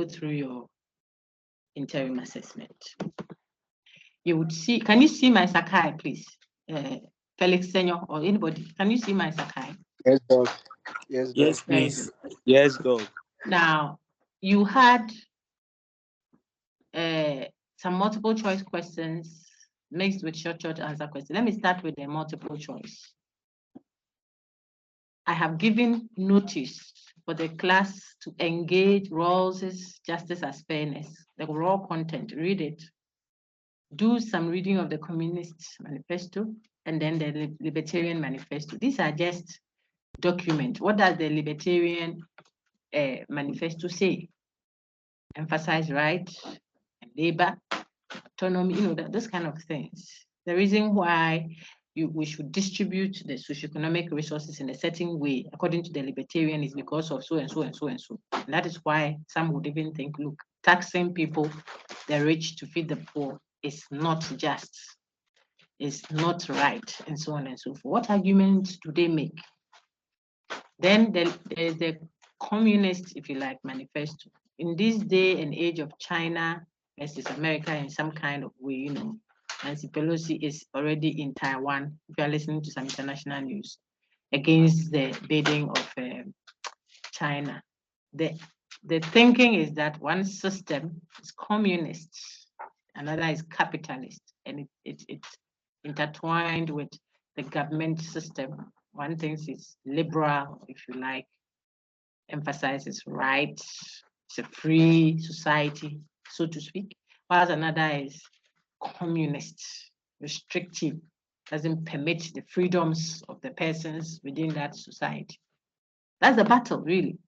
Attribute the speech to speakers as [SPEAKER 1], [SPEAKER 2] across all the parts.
[SPEAKER 1] through your interim assessment. You would see, can you see my Sakai, please? Felix Senior or anybody, can you see my Sakai?
[SPEAKER 2] Yes, Doc. Yes, Doc.
[SPEAKER 3] Yes, please. Yes, Doc.
[SPEAKER 1] Now, you had some multiple choice questions mixed with short answer questions. Let me start with the multiple choice. I have given notice for the class to engage Rawls' Justice as Fairness, the raw content, read it. Do some reading of the Communist Manifesto and then the Libertarian Manifesto. These are just documents. What does the Libertarian Manifesto say? Emphasize rights and labor, autonomy, those kind of things. The reason why we should distribute the socioeconomic resources in a certain way, according to the libertarian, is because of so and so and so and so. And that is why some would even think, look, taxing people, the rich to feed the poor, is not just, is not right, and so on and so forth. What arguments do they make? Then there's the communist, if you like, manifesto. In this day and age of China versus America in some kind of way, Nancy Pelosi is already in Taiwan, if you are listening to some international news, against the bidding of China. The thinking is that one system is communist, another is capitalist, and it's intertwined with the government system. One thinks it's liberal, if you like, emphasizes rights, it's a free society, so to speak, whilst another is communist, restrictive, doesn't permit the freedoms of the persons within that society. That's the battle, really.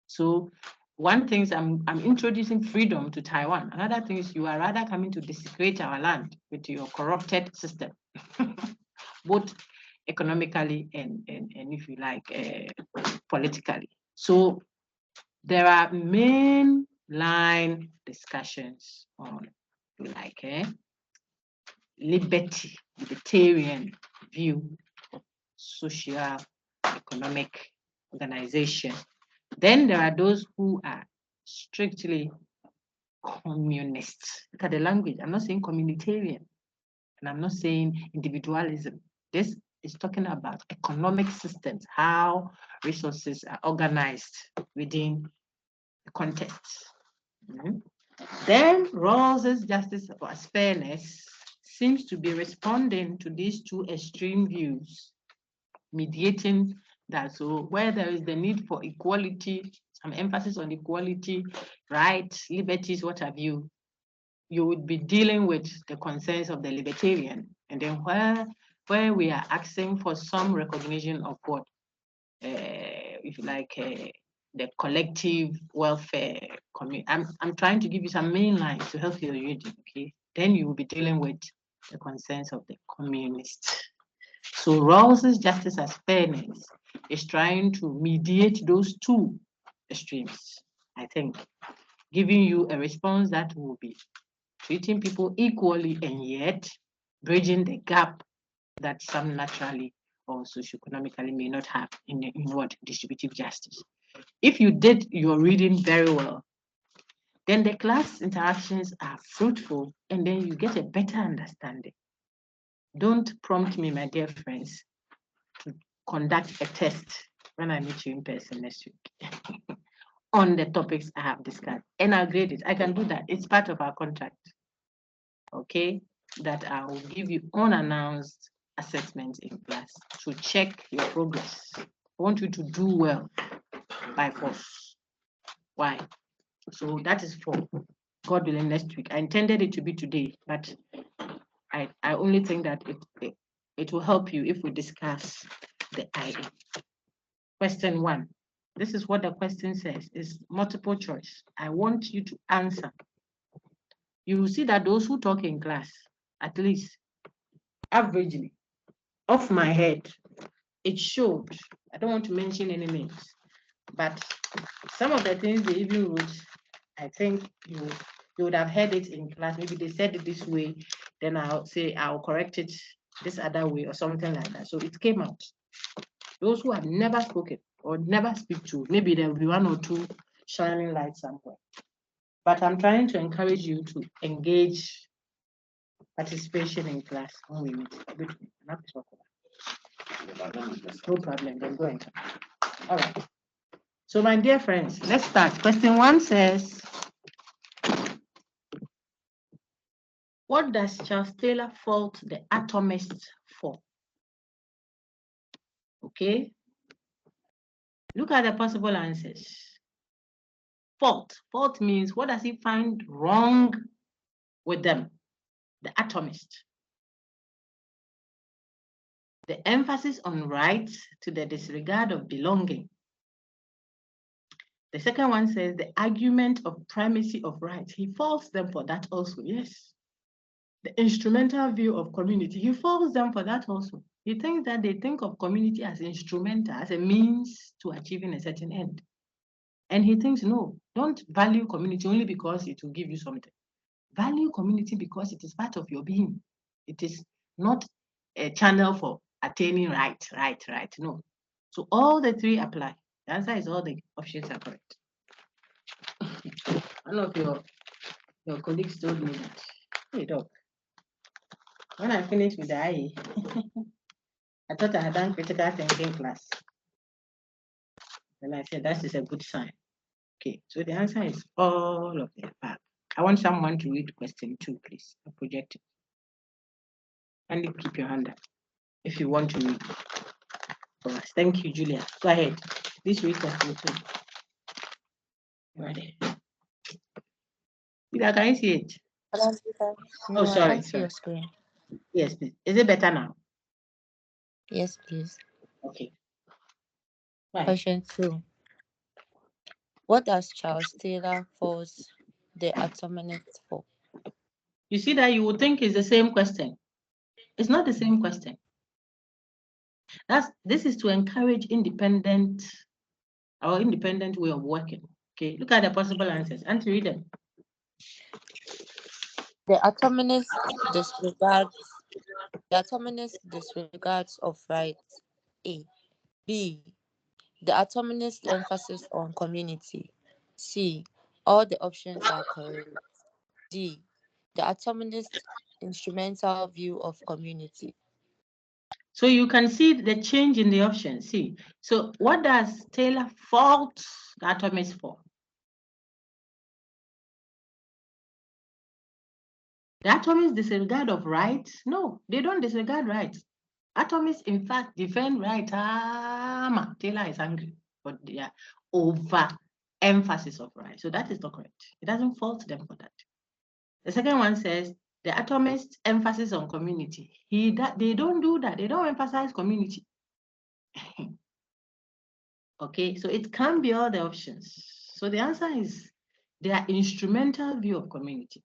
[SPEAKER 1] So one thing is I'm introducing freedom to Taiwan. Another thing is you are rather coming to desecrate our land with your corrupted system, both economically and if you like, politically. So there are mainline discussions on, libertarian view of social economic organization. Then there are those who are strictly communists. Look at the language. I'm not saying communitarian, and I'm not saying individualism. This is talking about economic systems, how resources are organized within the context. Then Rawls' Justice as Fairness seems to be responding to these two extreme views, mediating that. So where there is the need for equality, some emphasis on equality, rights, liberties, what have you, you would be dealing with the concerns of the libertarian. And then where we are asking for some recognition of what, if you like, the collective welfare. I'm trying to give you some main lines to help you reading, okay? Then you will be dealing with the concerns of the communists. So Rawls' Justice as Fairness is trying to mediate those two extremes, I think, giving you a response that will be treating people equally and yet bridging the gap that some naturally or socioeconomically may not have in what distributive justice. If you did your reading very well, then the class interactions are fruitful and then you get a better understanding. Don't prompt me, my dear friends, to conduct a test when I meet you in person next week on the topics I have discussed, and I'll grade it. I can do that. It's part of our contract, okay? That I will give you unannounced assessments in class to check your progress. I want you to do well by force. Why? So that is for God willing next week. I intended it to be today, but I only think that it will help you if we discuss the I.A. Question 1. This is what the question says. It's multiple choice. I want you to answer. You will see that those who talk in class, at least averagely, off my head, it showed. I don't want to mention any names, but some of the things they even wrote, I think you would have heard it in class. Maybe they said it this way, then I'll say I'll correct it this other way or something like that. So it came out. Those who have never spoken or never speak to, maybe there will be one or two shining lights somewhere. But I'm trying to encourage you to engage participation in class when we meet. No problem, then go and come. All right. So my dear friends, let's start. Question 1 says, what does Charles Taylor fault the atomists for? Okay. Look at the possible answers. Fault. Fault means, what does he find wrong with them? The atomist. The emphasis on rights to the disregard of belonging. The second one says the argument of primacy of rights. He faults them for that also, yes. The instrumental view of community. He faults them for that also. He thinks that they think of community as instrumental, as a means to achieving a certain end. And he thinks, no, don't value community only because it will give you something. Value community because it is part of your being. It is not a channel for attaining right. No. So all the three apply. The answer is all the options are correct. One of your colleagues told me that, hey, Doc, when I finished with the I.A, I thought I had done critical thinking class. And I said, that is a good sign. Okay, so the answer is all of the above. I want someone to read question 2, please. I'll project it. And you keep your hand up if you want to read for us. Thank you, Julia. Go ahead. This read question 2. Ready? Julia, can you see it?
[SPEAKER 4] No,
[SPEAKER 1] Oh, sorry.
[SPEAKER 4] I can't see your screen.
[SPEAKER 1] Yes, please. Is it better now?
[SPEAKER 4] Yes, please.
[SPEAKER 1] Okay. Right.
[SPEAKER 4] Question 2. What does Charles Taylor fault the atomists for?
[SPEAKER 1] You see that you would think it's the same question. It's not the same question. This is to encourage independent way of working. Okay, look at the possible answers and read them.
[SPEAKER 4] The atomist disregards of rights. A. B. The atomist emphasis on community. C. All the options are correct. D. The atomist instrumental view of community.
[SPEAKER 1] So you can see the change in the options. See, so what does Taylor fault the atomist for? The atomists disregard of rights? No, they don't disregard rights. Atomists, in fact, defend rights. Taylor is angry for their over-emphasis of rights. So that is not correct. It doesn't fault them for that. The second one says, the atomist emphasis on community. They don't do that. They don't emphasize community. Okay, so it can be all the options. So the answer is their instrumental view of community.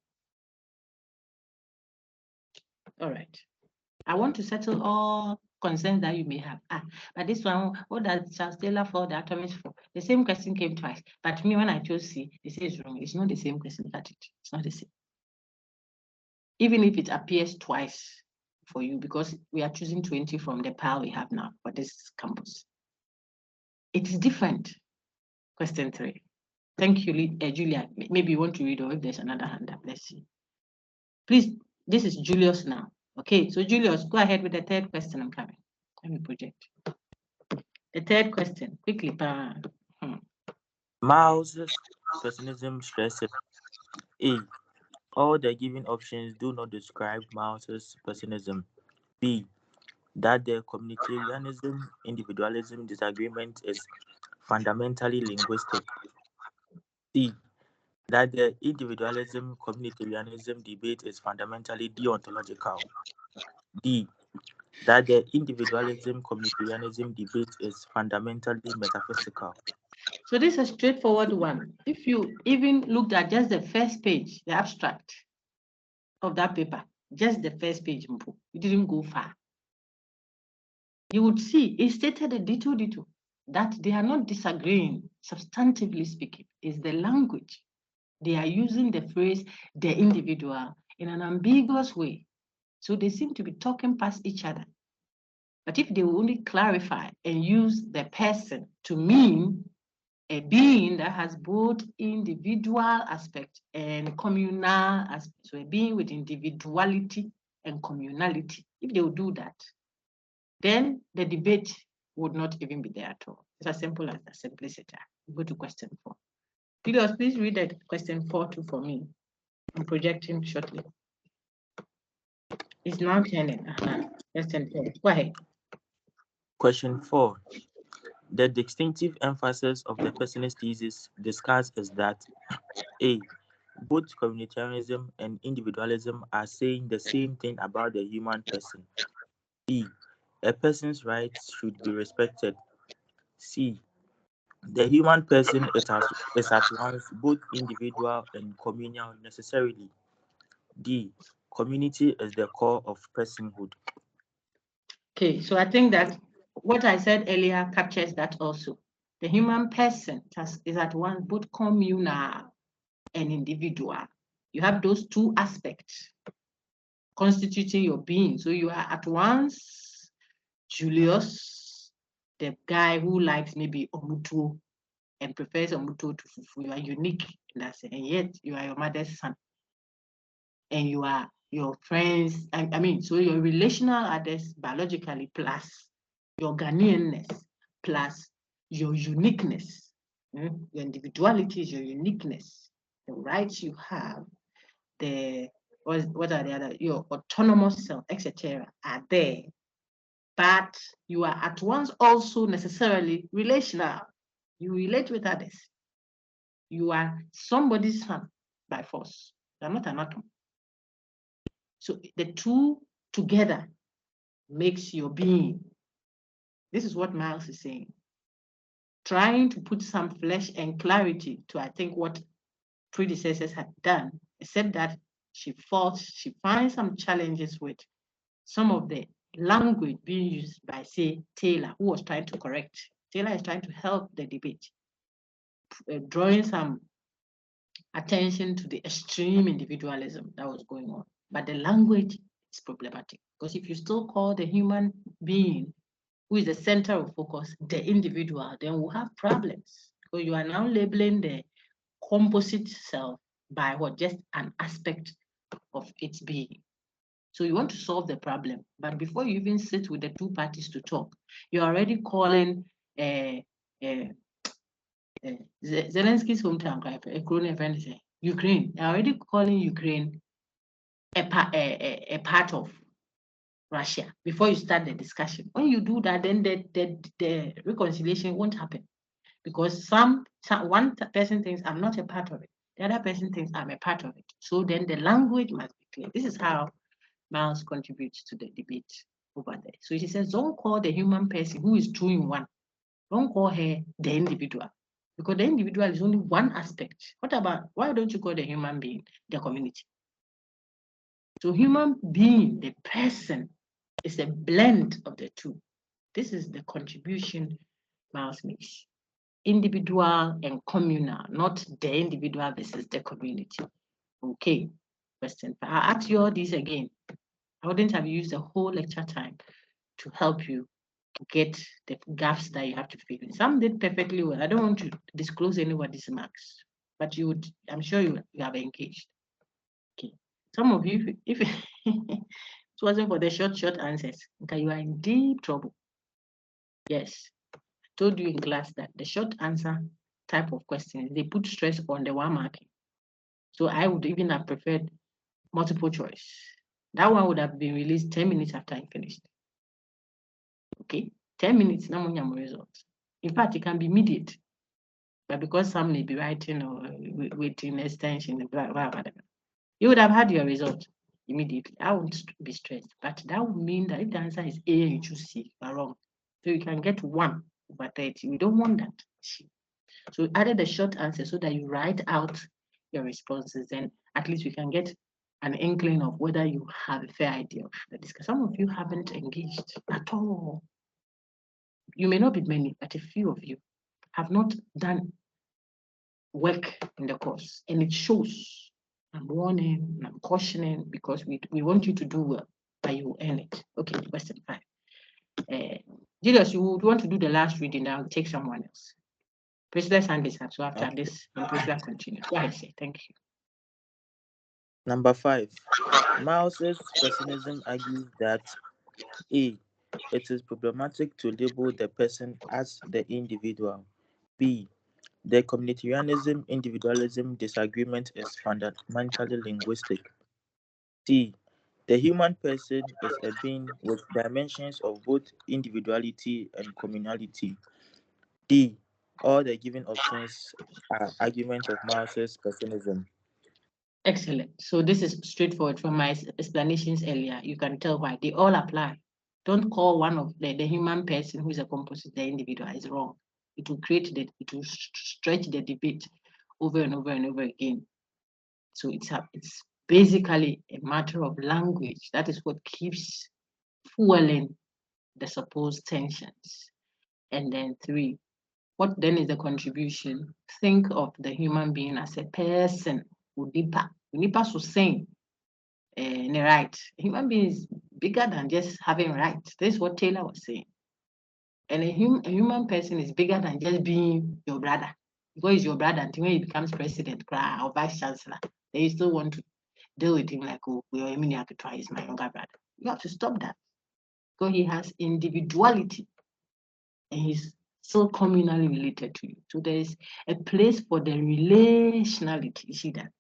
[SPEAKER 1] All right. I want to settle all concerns that you may have. But this one, what does Charles Taylor for the atomist for? The same question came twice. But me, when I chose C, they say it's wrong. It's not the same question. Look at it. It's not the same. Even if it appears twice for you, because we are choosing 20 from the pile we have now for this campus. It is different. Question 3. Thank you, Julia. Maybe you want to read, or if there's another hand up, let's see. Please, this is Julius now. Okay, so Julius, go ahead with the third question. I'm coming. Let me project. The third question, quickly.
[SPEAKER 3] Mouse's personalism stresses. A. All the given options do not describe Mouse's personalism. B. That the communitarianism-individualism disagreement is fundamentally linguistic. C. That the individualism-communitarianism debate is fundamentally deontological. D. That the individualism-communitarianism debate is fundamentally metaphysical.
[SPEAKER 1] So this is a straightforward one. If you even looked at just the first page, the abstract of that paper, just the first page, you didn't go far. You would see it stated a dito that they are not disagreeing, substantively speaking, is the language. They are using the phrase the individual in an ambiguous way. So they seem to be talking past each other. But if they will only clarify and use the person to mean a being that has both individual aspect and communal aspect. So a being with individuality and communality. If they would do that, then the debate would not even be there at all. It's as simple as that, simplicity. Go to question 4. Julius, please read that question 4 too for me. I'm projecting shortly. It's now turning. Question 4. Go ahead.
[SPEAKER 3] Question 4. The distinctive emphasis of the personalist thesis discussed is that A. Both communitarianism and individualism are saying the same thing about the human person. B. A person's rights should be respected. C. The human person is at once both individual and communal necessarily. D. Community is the core of personhood.
[SPEAKER 1] Okay, so I think that what I said earlier captures that also. The human person is at once both communal and individual. You have those two aspects constituting your being. So you are at once Julius, the guy who likes maybe omutuo and prefers omutuo to fufu. You are unique in that sense, and yet you are your mother's son. And you are your friends. I mean, so your relational others biologically plus your Ghanaianness plus your uniqueness. Your individuality is your uniqueness. The rights you have, what are the other, your autonomous self, etc., are there. But you are at once also necessarily relational. You relate with others. You are somebody's son by force. You are not an atom. So the two together makes your being. This is what Miles is saying. Trying to put some flesh and clarity to, I think, what predecessors had done, except that she finds some challenges with some of the language being used by, say, Taylor, who was trying to correct. Taylor is trying to help the debate, drawing some attention to the extreme individualism that was going on. But the language is problematic, because if you still call the human being, who is the center of focus, the individual, then we'll have problems. So you are now labeling the composite self by what? Just an aspect of its being. So you want to solve the problem, but before you even sit with the two parties to talk, you're already calling Zelensky's hometown, Ukraine. You're already calling Ukraine a part of Russia before you start the discussion. When you do that, then the reconciliation won't happen, because one person thinks I'm not a part of it, the other person thinks I'm a part of it. So then the language must be clear. This is how Miles contributes to the debate over there. So she says, don't call the human person who is 2 in 1. Don't call her the individual, because the individual is only one aspect. Why don't you call the human being the community? So human being, the person, is a blend of the two. This is the contribution Miles makes. Individual and communal, not the individual versus the community. Okay, question 5. I'll ask you all these again. I wouldn't have used the whole lecture time to help you get the gaps that you have to fill in. Some did perfectly well. I don't want to disclose anybody's marks, but I'm sure you have engaged. Okay. Some of you, if it wasn't for the short answers, okay, you are in deep trouble. Yes. I told you in class that the short answer type of questions, they put stress on the 1 marking. So I would even have preferred multiple choice. That one would have been released 10 minutes after I finished. Okay, 10 minutes, now results. In fact, it can be immediate, but because some may be writing or waiting extension, blah, blah, blah, you would have had your result immediately. I won't be stressed, but that would mean that if the answer is A and you choose C, you are wrong. So you can get 1/30. We don't want that. So we added a short answer so that you write out your responses, and at least we can get an inkling of whether you have a fair idea of the discussion. Some of you haven't engaged at all. You may not be many, but a few of you have not done work in the course, and it shows. I'm warning, I'm cautioning, because we want you to do well, but you will earn it. Okay, question 5. Julius, you would want to do the last reading, I'll take someone else. Priscilla's hand is up, so after
[SPEAKER 3] Okay.
[SPEAKER 1] this, when Priscilla continues. Go ahead, say thank you.
[SPEAKER 3] Number 5. Mouse's personalism argues that A. It is problematic to label the person as the individual. B. The communitarianism individualism disagreement is fundamentally linguistic. C. The human person is a being with dimensions of both individuality and communality. D. All the given options are arguments of Mouse's personalism.
[SPEAKER 1] Excellent. So this is straightforward from my explanations earlier. You can tell why they all apply. Don't call one of the human person who is a composite the individual. Is wrong. It will it will stretch the debate over and over and over again. So it's basically a matter of language. That is what keeps fueling the supposed tensions. And then 3, what then is the contribution? Think of the human being as a person. Unipa so saying right. A human being is bigger than just having rights. This is what Taylor was saying. And a human person is bigger than just being your brother. Because he's your brother until when he becomes president or vice chancellor, then you still want to deal with him like, oh, is my younger brother. You have to stop that. Because he has individuality and he's still communally related to you. So there is a place for the relationality, you see that,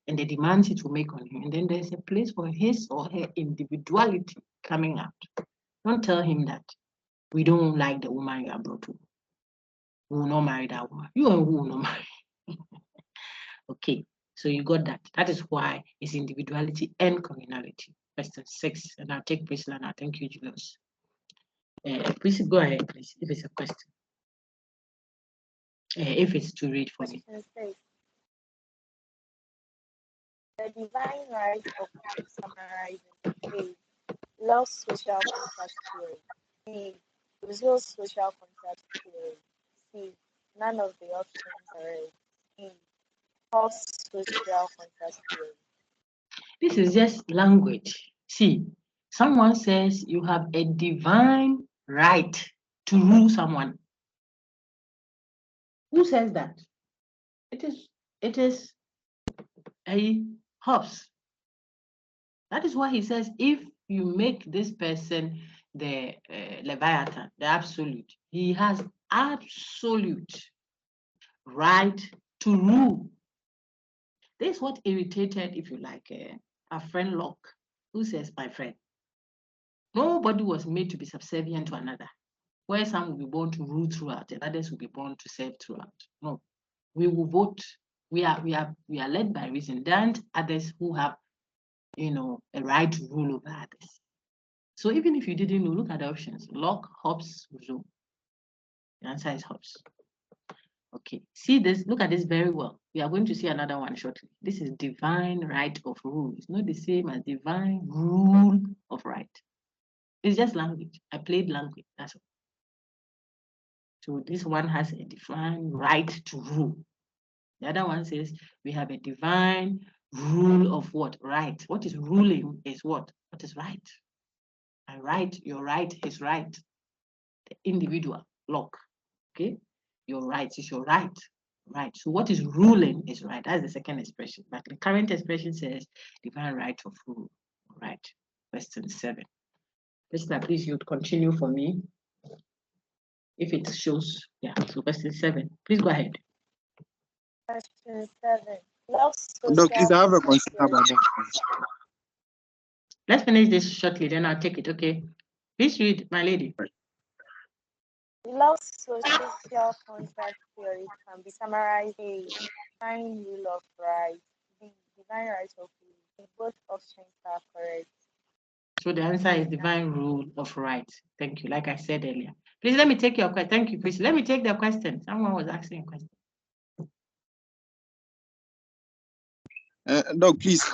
[SPEAKER 1] and the demands it will make on him. And then there's a place for his or her individuality coming out. Don't tell him that we don't like the woman you are brought to. We will not marry that woman. You and who will not marry. Okay, so you got that. That is why it's individuality and communality. Question 6, and I'll take Priscilla now. Thank you, Julius. Please go ahead, please, if it's a question. If it's to read for me.
[SPEAKER 5] The divine right of summarizing A. Locke's social contract theory. B. Rousseau's social contract theory. C. None of the options are right. D. Hobbes' social contract theory.
[SPEAKER 1] This is just language. See, someone says you have a divine right to rule someone. Who says that? It is a Hobbes. That is why he says if you make this person the Leviathan, the absolute, he has absolute right to rule. This is what irritated, if you like, our friend Locke, who says, my friend, nobody was made to be subservient to another, where some will be born to rule throughout and others will be born to serve throughout. No, we will vote. We are led by reason. There aren't others who have, a right to rule over others. So even if you didn't know, look at the options: Locke, Hobbes, Rousseau. The answer is Hobbes. Okay, see this, look at this very well. We are going to see another one shortly. This is divine right of rule. It's not the same as divine rule of right. It's just language. I played language, that's all. So this one has a divine right to rule. The other one says we have a divine rule of what? Right. What is ruling is what? What is right? And right, your right is right. The individual, Locke. Okay? Your right is your right. Right. So what is ruling is right. That's the second expression. But the current expression says divine right of rule. Right. Question 7. Please you would continue for me. If it shows, yeah. So question 7. Please go ahead.
[SPEAKER 5] Question 7. Locke's
[SPEAKER 2] Doc, please, I have a question about that.
[SPEAKER 1] Let's finish this shortly, then I'll take it. Okay. Please read, my lady.
[SPEAKER 5] Locke's social contract theory can be summarized as divine rule of right, the divine right of rule. Both options are correct.
[SPEAKER 1] So the answer is divine rule of right. Thank you. Like I said earlier. Please let me take your question. Thank you, Chris. Let me take the question. Someone was asking a question.
[SPEAKER 2] Doc, please.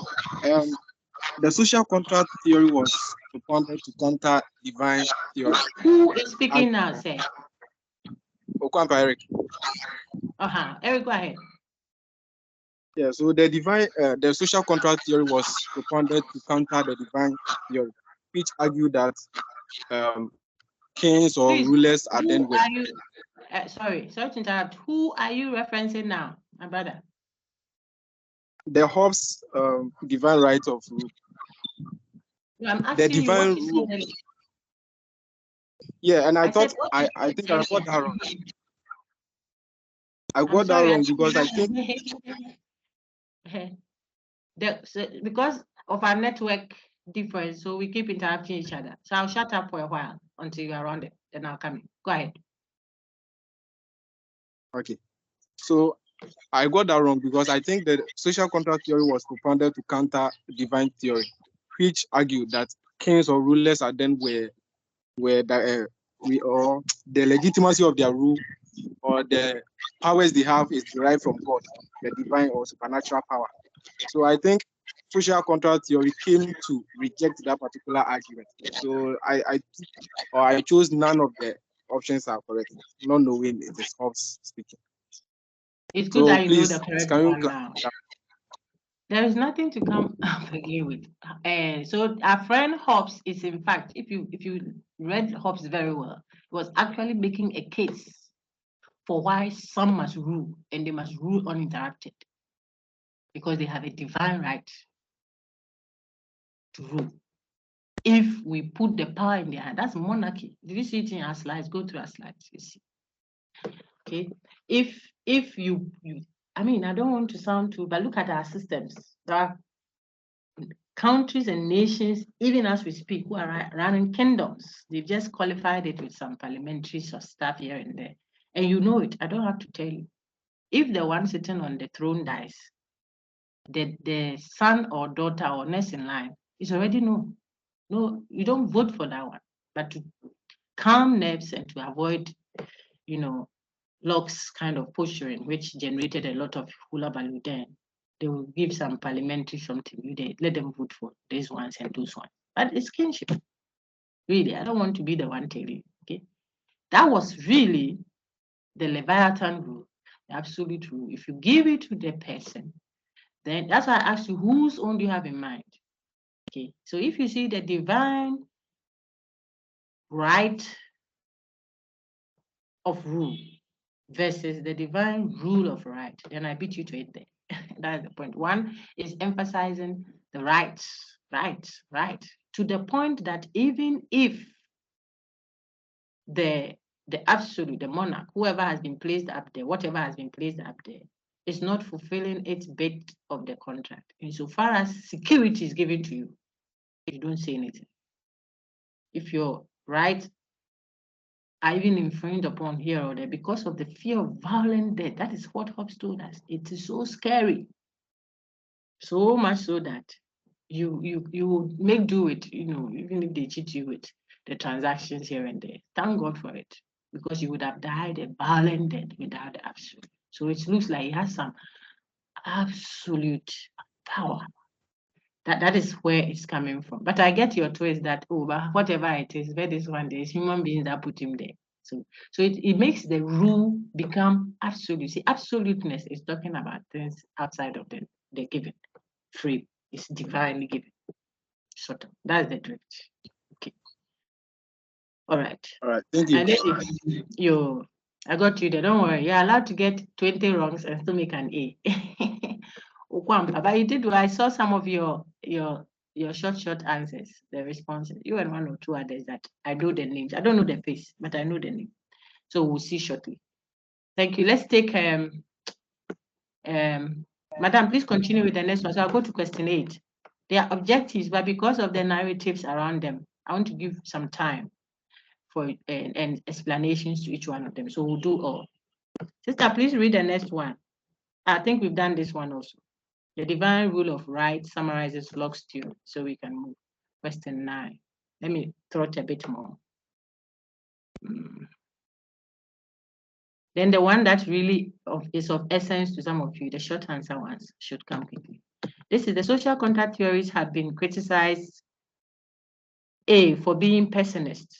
[SPEAKER 2] The social contract theory was propounded to counter divine theory.
[SPEAKER 1] Who is speaking now, say?
[SPEAKER 2] Okwampa Eric.
[SPEAKER 1] Eric, go ahead.
[SPEAKER 2] Yeah, so the social contract theory was propounded to counter the divine theory, which argued that kings or
[SPEAKER 1] Please,
[SPEAKER 2] rulers are then
[SPEAKER 1] who
[SPEAKER 2] where.
[SPEAKER 1] are you? Sorry to interrupt. Who are you referencing now, my brother?
[SPEAKER 2] The Hobbes divine right of rule.
[SPEAKER 1] No, I'm
[SPEAKER 2] The
[SPEAKER 1] asking you
[SPEAKER 2] divine
[SPEAKER 1] what you
[SPEAKER 2] rule.
[SPEAKER 1] said.
[SPEAKER 2] Yeah, and I
[SPEAKER 1] I
[SPEAKER 2] thought
[SPEAKER 1] said, what
[SPEAKER 2] I
[SPEAKER 1] you
[SPEAKER 2] think I
[SPEAKER 1] said
[SPEAKER 2] got that wrong. I
[SPEAKER 1] I'm
[SPEAKER 2] got that
[SPEAKER 1] sorry.
[SPEAKER 2] wrong because I think
[SPEAKER 1] because of our network difference, so we keep interrupting each other. So I'll shut up for a while until you are around it, then I'll come in. Go ahead.
[SPEAKER 2] okay. So I got that wrong because I think that social contract theory was propounded to counter divine theory, which argued that kings or rulers are then where the legitimacy of their rule or the powers they have is derived from God, the divine or supernatural power. So I think social contract theory came to reject that particular argument. So I chose none of the options are correct, not knowing it is Hobbes speaking.
[SPEAKER 1] It's good
[SPEAKER 2] So
[SPEAKER 1] that you know the
[SPEAKER 2] please,
[SPEAKER 1] correct
[SPEAKER 2] can you
[SPEAKER 1] one now. There is nothing to come up again with. So our friend Hobbes is, in fact, if you read Hobbes very well, he was actually making a case for why some must rule, and they must rule uninterrupted because they have a divine right to rule. If we put the power in their hand, that's monarchy. Did you see it in our slides? Go through our slides, you see. Okay. If you I mean, I don't want to sound too, but look at our systems. There are countries and nations, even as we speak, who are running kingdoms. They've just qualified it with some parliamentary stuff here and there. And you know it. I don't have to tell you. If the one sitting on the throne dies, the son or daughter or next in line is already known. No, you don't vote for that one. But to calm nerves and to avoid, Locke's kind of posturing, which generated a lot of hula baloo then, they will give some parliamentary something. They let them vote for these ones and those ones. But it's kinship. Really, I don't want to be the one telling you. Okay. That was really the Leviathan rule, the absolute rule. If you give it to the person, then that's why I asked you, whose own do you have in mind? Okay. So if you see the divine right of rule versus the divine rule of right, then I beat you to it there. That's the point. One is emphasizing the right, to the point that even if the absolute, the monarch, whoever has been placed up there, whatever has been placed up there, is not fulfilling its bit of the contract. Insofar as security is given to you, you don't say anything. If your rights are even infringed upon here or there because of the fear of violent death, that is what Hobbes told us. It is so scary, so much so that you make do with, even if they cheat you with the transactions here and there. Thank God for it, because you would have died a violent death without the absolute. So it looks like he has some absolute power. That is where it's coming from. But I get your twist that, but whatever it is, but this one, there's human beings that put him there. So it makes the rule become absolute. See, absoluteness is talking about things outside of the given. Free. It's divinely given. Sort of. That's the drift. Okay. All right.
[SPEAKER 2] All right, thank you.
[SPEAKER 1] And then I got you there. Don't worry. You're allowed to get 20 wrongs and still make an A. But you did. I saw some of your short answers, the responses. You and one or two others that I know the names. I don't know the face, but I know the name. So we'll see shortly. Thank you. Let's take Madam, please continue with the next one. So I'll go to question 8. They are objectives, but because of the narratives around them, I want to give some time for and explanations to each one of them. So we'll do all. Sister, please read the next one. I think we've done this one also. The divine rule of right summarizes Locke's theory, so we can move. Question 9. Let me throw it a bit more. Then the one that really is of essence to some of you, the short answer ones, should come quickly. This is the social contract theories have been criticized, A, for being pessimist.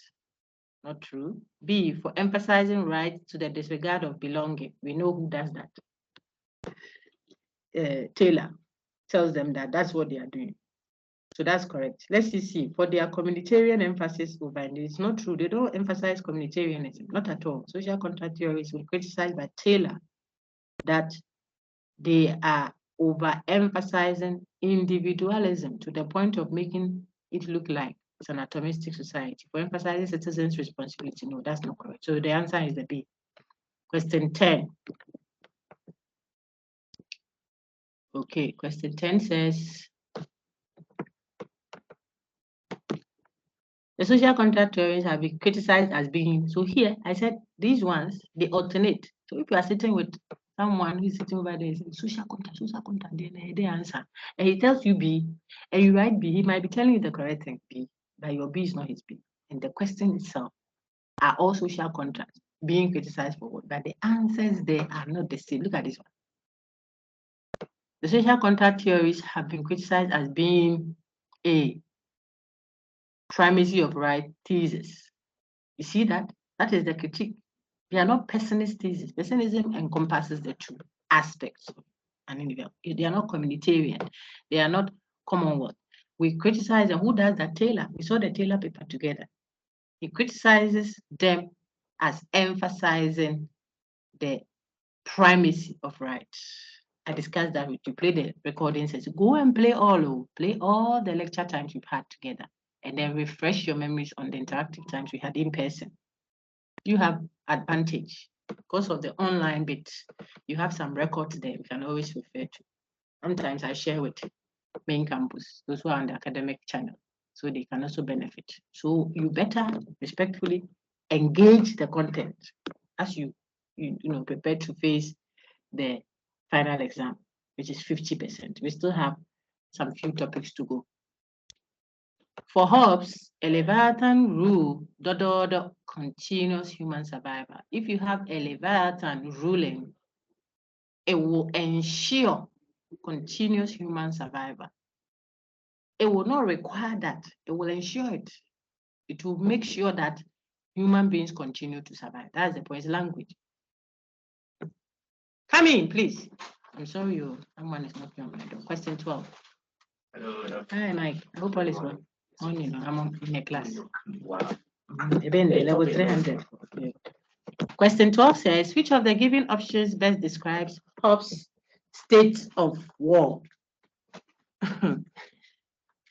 [SPEAKER 1] Not true. B, for emphasizing right to the disregard of belonging. We know who does that. Taylor tells them that that's what they are doing. So that's correct. Let's see. For their communitarian emphasis over, and it's not true. They don't emphasize communitarianism, not at all. Social contract theories were criticized by Taylor that they are overemphasizing individualism to the point of making it look like it's an atomistic society. For emphasizing citizens' responsibility, no, that's not correct. So the answer is the B. Question 10. Okay, question 10 says, the social contract theories have been criticized as being, so here I said these ones, they alternate. So if you are sitting with someone who's sitting over there, social contract, they answer. And he tells you B, and you write B, he might be telling you the correct thing, B, but your B is not his B. And the question itself, are all social contracts being criticized for what? But the answers there are not the same. Look at this one. The social contract theories have been criticized as being a primacy of right thesis. You see that? That is the critique. They are not personalist thesis. Personalism encompasses the two aspects of an individual. They are not communitarian. They are not commonwealth. We criticize them. Who does that? Taylor. We saw the Taylor paper together. He criticizes them as emphasizing the primacy of right. I discussed that with you. Play the recording says go and play all the lecture times we've had together, and then refresh your memories on the interactive times we had in person. You have advantage because of the online bit. You have some records there you can always refer to. Sometimes I share with main campus, those who are on the academic channel, so they can also benefit. So you better respectfully engage the content as you prepare to face the final exam, which is 50%. We still have some few topics to go. For Hobbes, a Leviathan rule, continuous human survival. If you have a Leviathan ruling, it will ensure continuous human survival. It will not require that. It will ensure it. It will make sure that human beings continue to survive. That's the point. Language. Come in, please. I'm sorry, someone is knocking on my door. Question 12.
[SPEAKER 6] Hello.
[SPEAKER 1] Hi, Mike. I hope all is well. I'm in a class.
[SPEAKER 6] Wow.
[SPEAKER 1] Level 300. Okay. Question 12 says, which of the given options best describes Hobbes' state of war?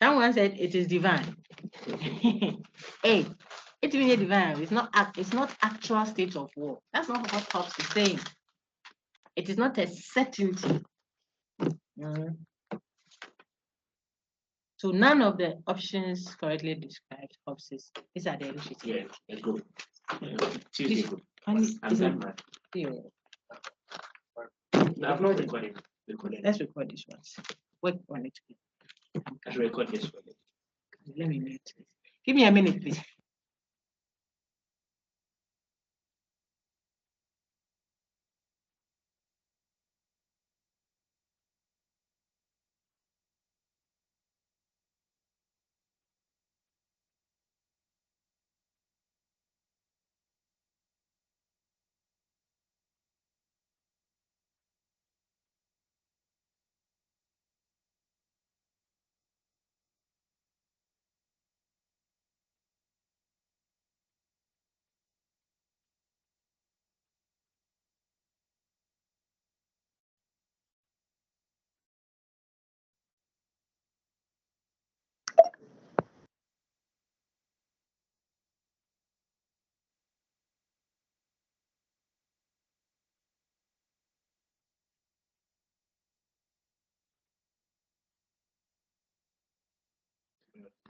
[SPEAKER 1] Someone said it is divine. A, it means divine. It's not actual state of war. That's not what Hobbes is saying. It is not a certainty. So none of the options correctly describes Hobbes. These are the illustrations.
[SPEAKER 6] Yeah, let's go.
[SPEAKER 1] Please,
[SPEAKER 6] I've not recorded.
[SPEAKER 1] Let's record this one. Work on it.
[SPEAKER 6] I should record this one.
[SPEAKER 1] Let me mute. Give me a minute, please.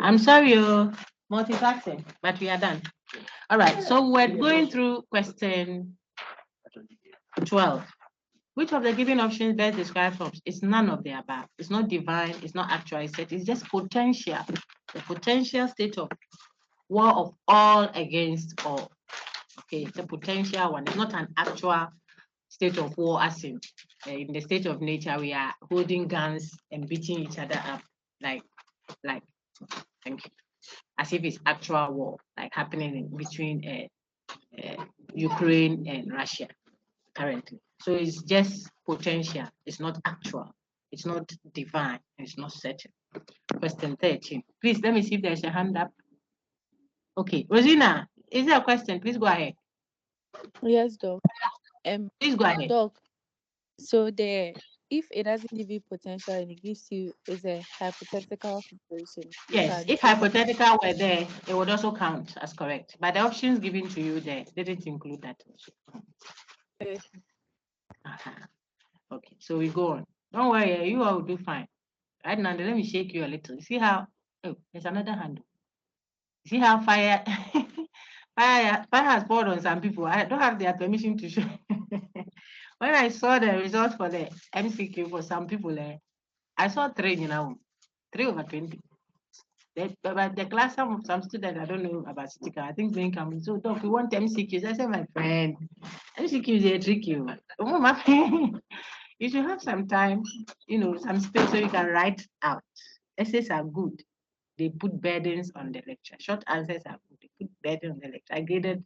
[SPEAKER 1] I'm sorry, you're multitasking, but we are done. All right, so we're going through question 12. Which of the given options best describes Hobbes? It's none of the above. It's not divine, it's not actual set, it's just potential. The potential state of war of all against all. Okay, it's a potential one. It's not an actual state of war as in the state of nature, we are holding guns and beating each other up like thank you, as if it's actual war, like happening between Ukraine and Russia currently. So it's just potential, it's not actual. It's not divine. It's not certain. Question 13. Please, let me see if there's a hand up. Okay. Rosina, is there a question? Please go ahead.
[SPEAKER 4] Yes, Doc.
[SPEAKER 1] Please go ahead.
[SPEAKER 4] Doc. So if it doesn't give you potential and it gives you is a hypothetical situation. You
[SPEAKER 1] Yes,
[SPEAKER 4] can
[SPEAKER 1] if
[SPEAKER 4] choose.
[SPEAKER 1] hypothetical were there, it would also count as correct. But the options given to you there didn't include that also. Okay, so we go on. Don't worry, you all will do fine. Right now, let me shake you a little. You see how, oh, there's another hand. You see how fire, fire has poured on some people. I don't have their permission to show. When I saw the result for the MCQ for some people, I saw 3, 3 over 20. But the class, some students, I don't know about sticker. I think they come. So, Doc, we want MCQs. I said, my friend, MCQs, they trick you. Oh, my friend. You should have some time, some space so you can write out. Essays are good. They put burdens on the lecture. Short answers are good. They put burden on the lecture. I graded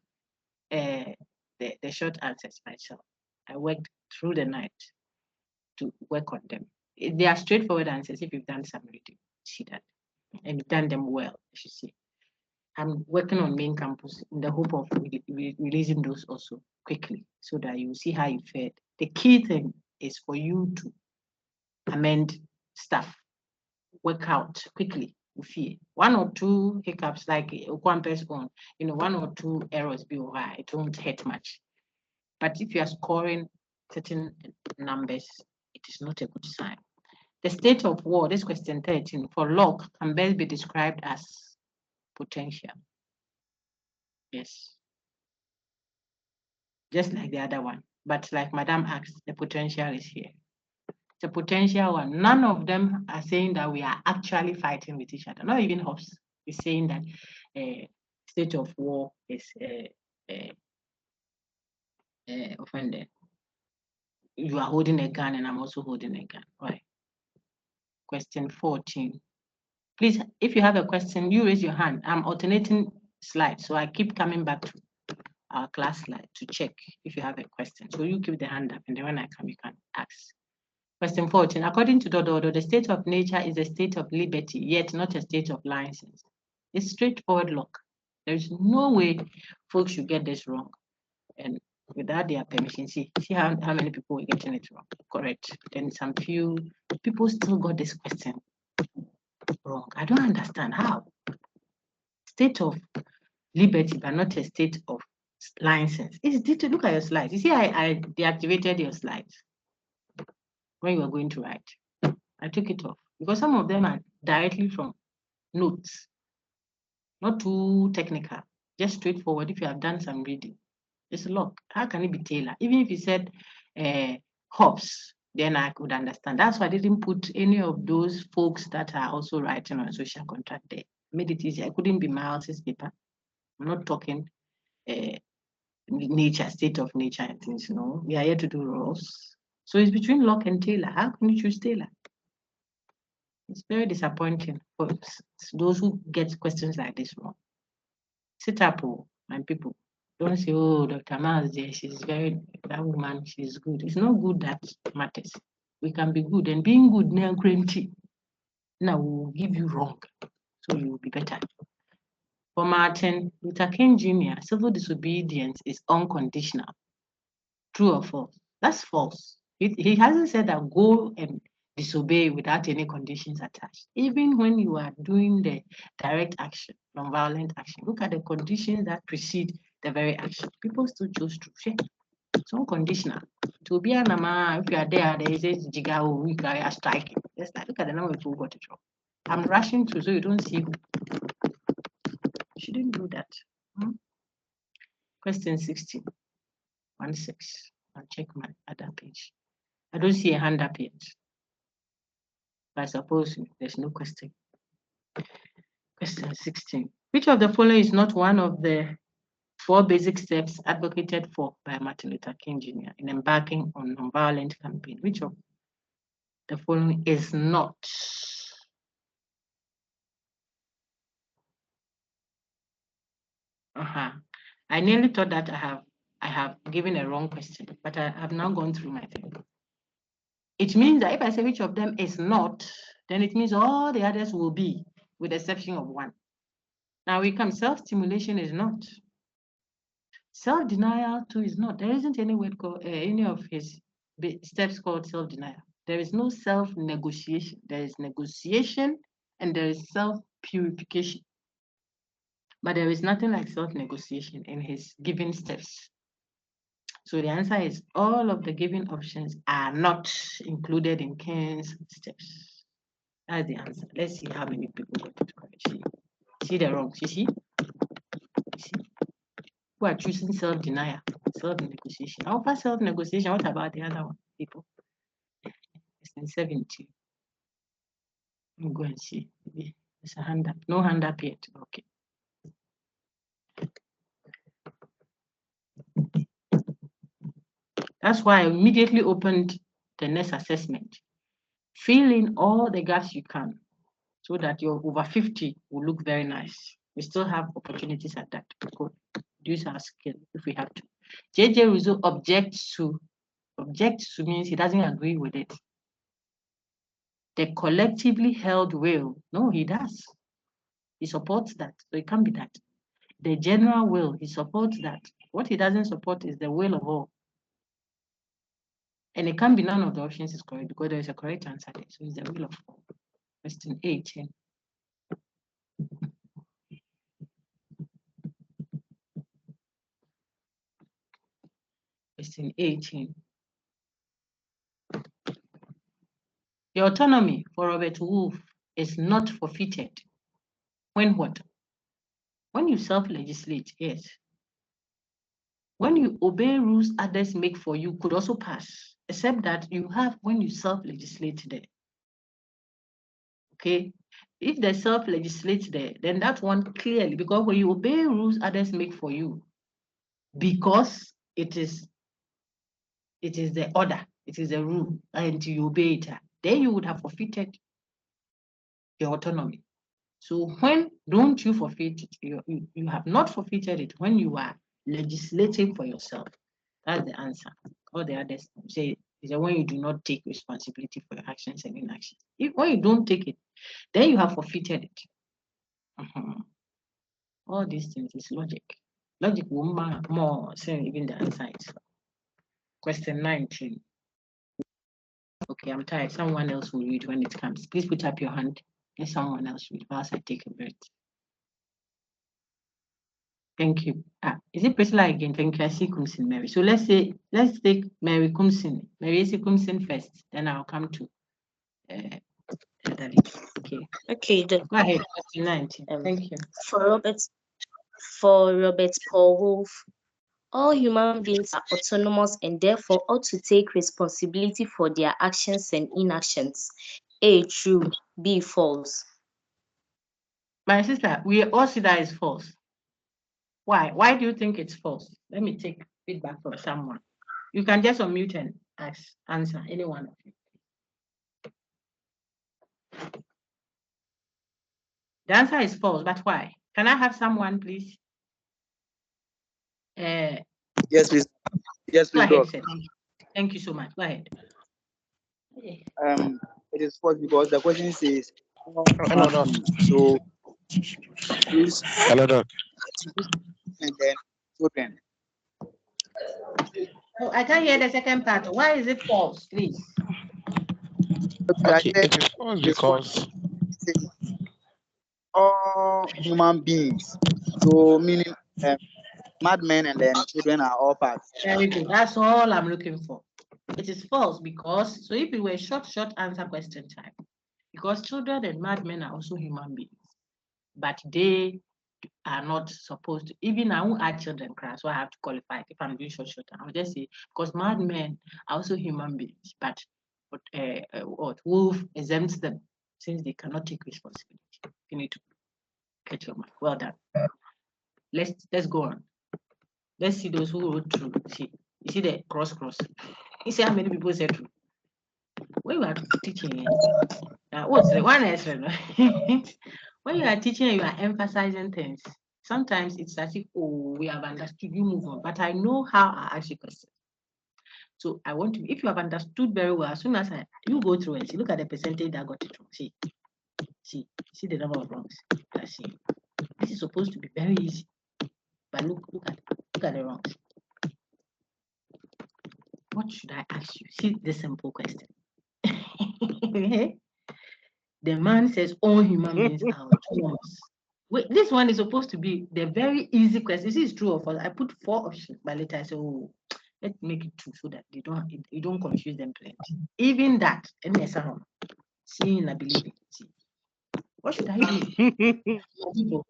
[SPEAKER 1] the short answers myself. I worked through the night to work on them. They are straightforward answers if you've done some reading. See that. And you've done them well, I should say. I'm working on main campus in the hope of releasing those also quickly so that you see how you fared. The key thing is for you to amend stuff, work out quickly. One or two hiccups, like Okwampes on, 1 or 2 errors be alright, it won't hurt much. But if you are scoring certain numbers, it is not a good sign. The state of war, this question 13, for Locke can best be described as potential. Yes. Just like the other one. But like Madame asked, the potential is here. It's a potential one. None of them are saying that we are actually fighting with each other. Not even Hobbes is saying that state of war is offended. You are holding a gun and I'm also holding a gun. Right. Question 14. Please, if you have a question, you raise your hand. I'm alternating slides, so I keep coming back to our class slide to check if you have a question. So you keep the hand up, and then when I come, you can ask. Question 14. According to Dodo, the state of nature is a state of liberty, yet not a state of license. It's straightforward Locke. There is no way folks should get this wrong. And without their permission, see how many people are getting it wrong. Correct. Then some few people still got this question wrong. I don't understand how. State of liberty, but not a state of license. It's to look at your slides. You see, I deactivated your slides when you were going to write. I took it off because some of them are directly from notes, not too technical, just straightforward. If you have done some reading, it's Locke. How can it be Taylor? Even if you said Hobbes, then I could understand. That's why I didn't put any of those folks that are also writing on social contract there. Made it easy. I couldn't be Miles's paper. I'm not talking nature, state of nature and things, We are here to do Rawls. So it's between Locke and Taylor. How can you choose Taylor? It's very disappointing for those who get questions like this wrong. Sit up, my people. Don't say, oh, Dr. Miles there, that woman, she's good. It's not good that matters. We can be good, and being good now will give you wrong, so you will be better. For Martin Luther King Jr., civil disobedience is unconditional. True or false? That's false. He hasn't said that go and disobey without any conditions attached. Even when you are doing the direct action, non-violent action, look at the conditions that precede the very action. People still choose to share. It's unconditional. To be an ama, if you are there is a jiga we are striking. Let's look at the number of people who got it wrong. I'm rushing through so you don't see who. You shouldn't do that. Question 16. 16. I'll check my other page. I don't see a hand up yet. I suppose there's no question. Question 16. Which of the following is not one of the 4 basic steps advocated for by Martin Luther King Jr. in embarking on nonviolent campaign? Which of the following is not? I nearly thought that I have given a wrong question, but I have now gone through my thing. It means that if I say which of them is not, then it means all the others will be, with the exception of one. Now we come, self-stimulation is not. Self-denial too is not. There isn't any word called any of his steps called self-denial. There is no self-negotiation. There is negotiation and there is self-purification. But there is nothing like self-negotiation in his given steps. So the answer is all of the given options are not included in Keynes' steps. That's the answer. Let's see how many people got it correct. See the wrong. See? Who are choosing self-denial, self-negotiation. Over self-negotiation, what about the other one, people? It's in 70. Let me go and see. Maybe there's a hand up. No hand up yet. Okay. That's why I immediately opened the next assessment. Fill in all the gaps you can so that your over 50 will look very nice. We still have opportunities at that. Good. Use our skill if we have to. J.J. Rousseau objects to means he doesn't agree with it. The collectively held will, no, he does. He supports that, so it can't be that. The general will, he supports that. What he doesn't support is the will of all. And it can't be none of the options is correct because there is a correct answer there. So it's the will of all. Question 18. Question 18. The autonomy for Robert Wolff is not forfeited. When what? When you self-legislate, yes. When you obey rules others make for you could also pass, except that you have when you self-legislate there. Okay? If they self-legislate there, then that one clearly, because when you obey rules others make for you, because it is the order, it is a rule, and you obey it, then you would have forfeited your autonomy. So when don't you forfeit it? You have not forfeited it when you are legislating for yourself. That's the answer. All the others say is that when you do not take responsibility for your actions and inactions. When you don't take it, then you have forfeited it. All these things is logic. Logic will more say even the answer is. Question 19. Okay, I'm tired. Someone else will read when it comes. Please put up your hand. Let someone else read whilst I take a breath. Thank you. Is it Priscilla again? Thank you. I see Kumsin Mary. So let's take Mary Kumsin. Mary Kumsin first. Then I'll come to okay.
[SPEAKER 7] Okay.
[SPEAKER 1] Go ahead. 19. Thank you.
[SPEAKER 7] For Robert Paul Wolff, all human beings are autonomous and therefore ought to take responsibility for their actions and inactions. A, true. B, false.
[SPEAKER 1] My sister, we all see that is false. Why? Why do you think it's false? Let me take feedback from someone. You can just unmute and answer any one of you. The answer is false, but why? Can I have someone, please?
[SPEAKER 8] Yes, please. Yes, please.
[SPEAKER 1] Go ahead. Thank you so much. Go ahead.
[SPEAKER 8] It is false because the question says,
[SPEAKER 9] hello, Doc.
[SPEAKER 8] So, please.
[SPEAKER 9] Hello, Doc.
[SPEAKER 8] And then children.
[SPEAKER 1] Oh, I can't hear the second part. Why is it false, please?
[SPEAKER 9] Okay, it is false because
[SPEAKER 8] all human beings, so meaning madmen and then children are all parts.
[SPEAKER 1] Very good. That's all I'm looking for. It is false because, so if it were a short answer question time, because children and madmen are also human beings, but they are not supposed to, even I won't add children class, so I have to qualify it. If I'm doing short, I'll just say, because madmen are also human beings, but Wolff exempts them since they cannot take responsibility. You need to catch your mind. Well done. Let's go on. Let's see those who wrote true. See, you see the cross. You see how many people said true. When you are teaching, what's the one answer? When you are teaching and you are emphasizing things, sometimes it's as if, oh, we have understood, you move on. But I know how I ask you questions. So I want to, if you have understood very well, as soon as you go through and see, look at the percentage that got it wrong. See the number of wrongs. See, this is supposed to be very easy, but look at the wrongs. What should I ask you? See the simple question. The man says all human beings are autonomous. Wait, this one is supposed to be the very easy question. This is true or false. I put 4 options, but later I say, oh, let's make it 2 so that you don't confuse them plenty. Even that, seeing and believing. See, what should I do?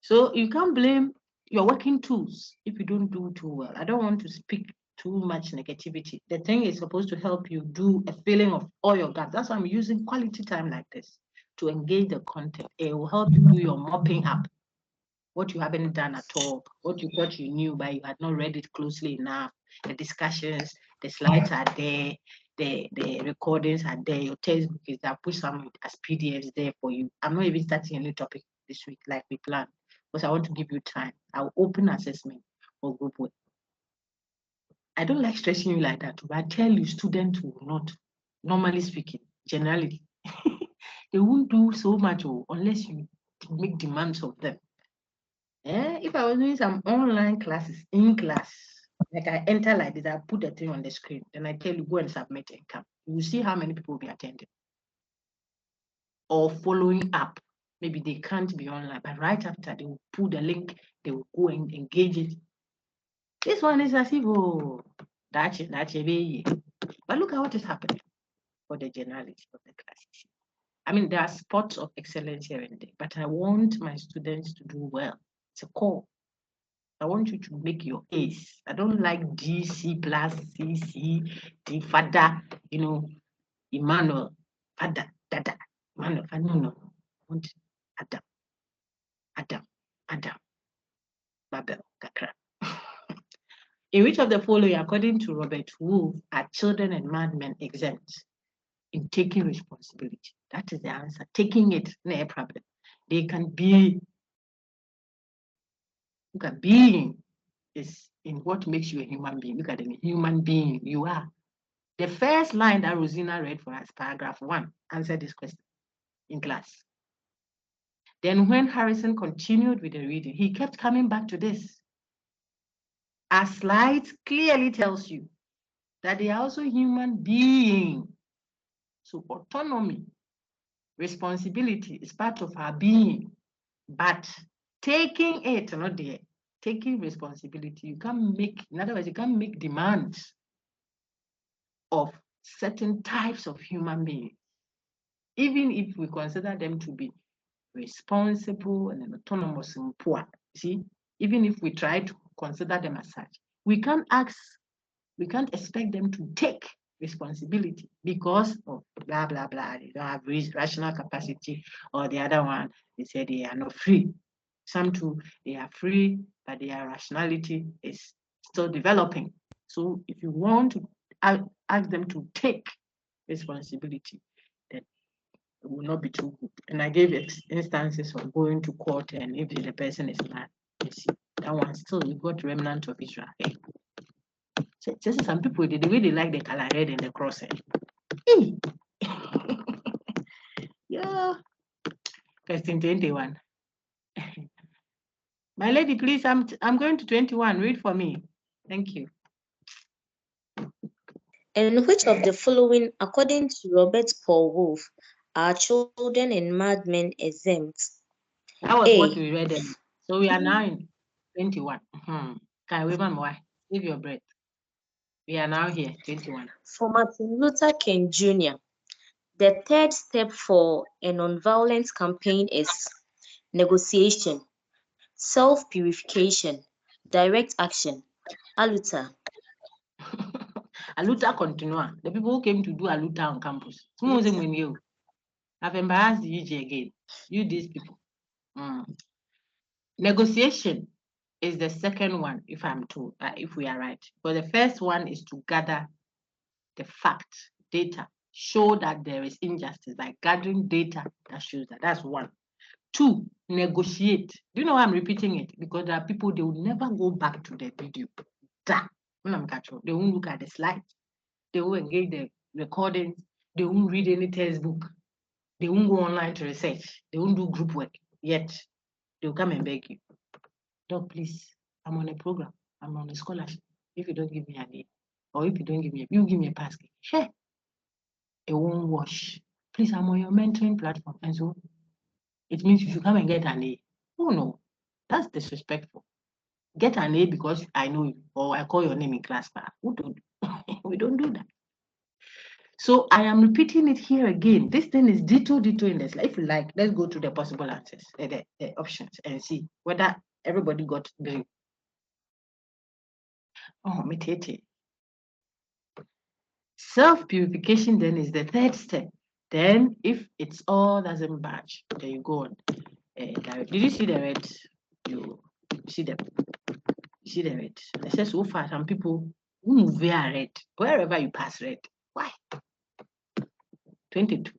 [SPEAKER 1] So you can't blame your working tools if you don't do too well. I don't want to speak too much negativity. The thing is supposed to help you do a filling of all your gaps. That's why I'm using quality time like this to engage the content. It will help you do your mopping up. What you haven't done at all, what you thought you knew, but you had not read it closely enough. The discussions, the slides are there, the recordings are there, your textbook is there. Put some as PDFs there for you. I'm not even starting a new topic this week like we planned, because I want to give you time. I'll open assessment or group work. I don't like stressing you like that, but I tell you, students will not, normally speaking, generally, they won't do so much unless you make demands of them. If I was doing some online classes in class, like I enter like this, I put the thing on the screen, then I tell you, go and submit and come. You will see how many people will be attending or following up. Maybe they can't be online, but right after they will put the link, they will go and engage it. This one is as if, oh, that's it. But look at what is happening for the generality of the classes. I mean, there are spots of excellence here and there, but I want my students to do well. It's a call. I want you to make your A's. I don't like D, C plus, C, C, D, father, Emmanuel, father, dada, Emmanuel, no. I want Adam, Babel, Kakra. In which of the following, according to Robert Wolff, are children and madmen exempt in taking responsibility? That is the answer. Taking it, no problem. They can be. Look at being is in what makes you a human being. Look at the human being you are. The first line that Rosina read for us, paragraph 1, answered this question in class. Then when Harrison continued with the reading, he kept coming back to this. Our slides clearly tells you that they are also human beings. So autonomy, responsibility is part of our being, but taking it, not there, taking responsibility, you can't make, in other words, you can't make demands of certain types of human beings, even if we consider them to be responsible and autonomous and poor. See, even if we try to consider them as such, we can't expect them to take responsibility because of blah, blah, blah. They don't have rational capacity, or the other one, they say they are not free. Some too, they are free, but their rationality is still developing. So if you want to ask them to take responsibility, then it will not be too good. And I gave instances of going to court, and if the person is mad, you see, that one still, you got remnant of Israel. Okay? So just some people, the way they like the color red and the cross. Hey. Yeah. Question 21. My lady, please, I'm going to 21. Read for me. Thank you.
[SPEAKER 7] And which of the following, according to Robert Paul Wolff, are children and madmen exempt?
[SPEAKER 1] That was what we read. So we are now in 21. Can we why? Save your breath. We are now here, 21.
[SPEAKER 7] For Martin Luther King Jr., the third step for a nonviolent campaign is negotiation, self-purification, direct action. Aluta.
[SPEAKER 1] Aluta continua. The people who came to do Aluta on campus. Someone say when you have embarrassed the UG again. You these people. Negotiation is the second one, if I'm told, if we are right. But the first one is to gather the facts, data, show that there is injustice by gathering data that shows that. That's 1. 2, negotiate. Do you know why I'm repeating it? Because there are people, they will never go back to the video. They won't look at the slides. They won't engage the recordings. They won't read any textbook. They won't go online to research. They won't do group work. Yet they'll come and beg you, Doc, please, I'm on a program. I'm on a scholarship. If you don't give me an A, or if you don't give me you give me a pass. Hey, it won't wash. Please, I'm on your mentoring platform. And so it means you should come and get an A. Oh no, that's disrespectful. Get an A because I know you, or I call your name in class. Who don't? We don't do that. So I am repeating it here again. This thing is ditto in this. If you like, let's go to the possible answers, the options, and see whether everybody got green. Oh, metete. Self-purification then is the third step. Then, if it's all doesn't batch, then you go on. Did you see the red? You see the red? I said so far, some people who move via red. Wherever you pass red. Why? 22.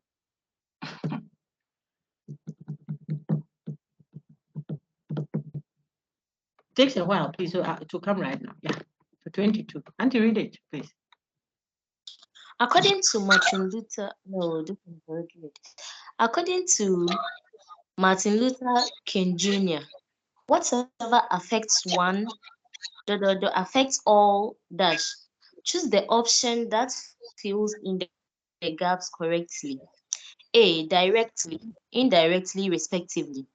[SPEAKER 1] Takes a while, please. So it will come right now. Yeah. So 22. Auntie, read it, please.
[SPEAKER 7] According to Martin Luther, no, this is very good. According to Martin Luther King Jr., whatever affects one, affects all dash. Choose the option that fills in the gaps correctly. A, directly, indirectly, respectively.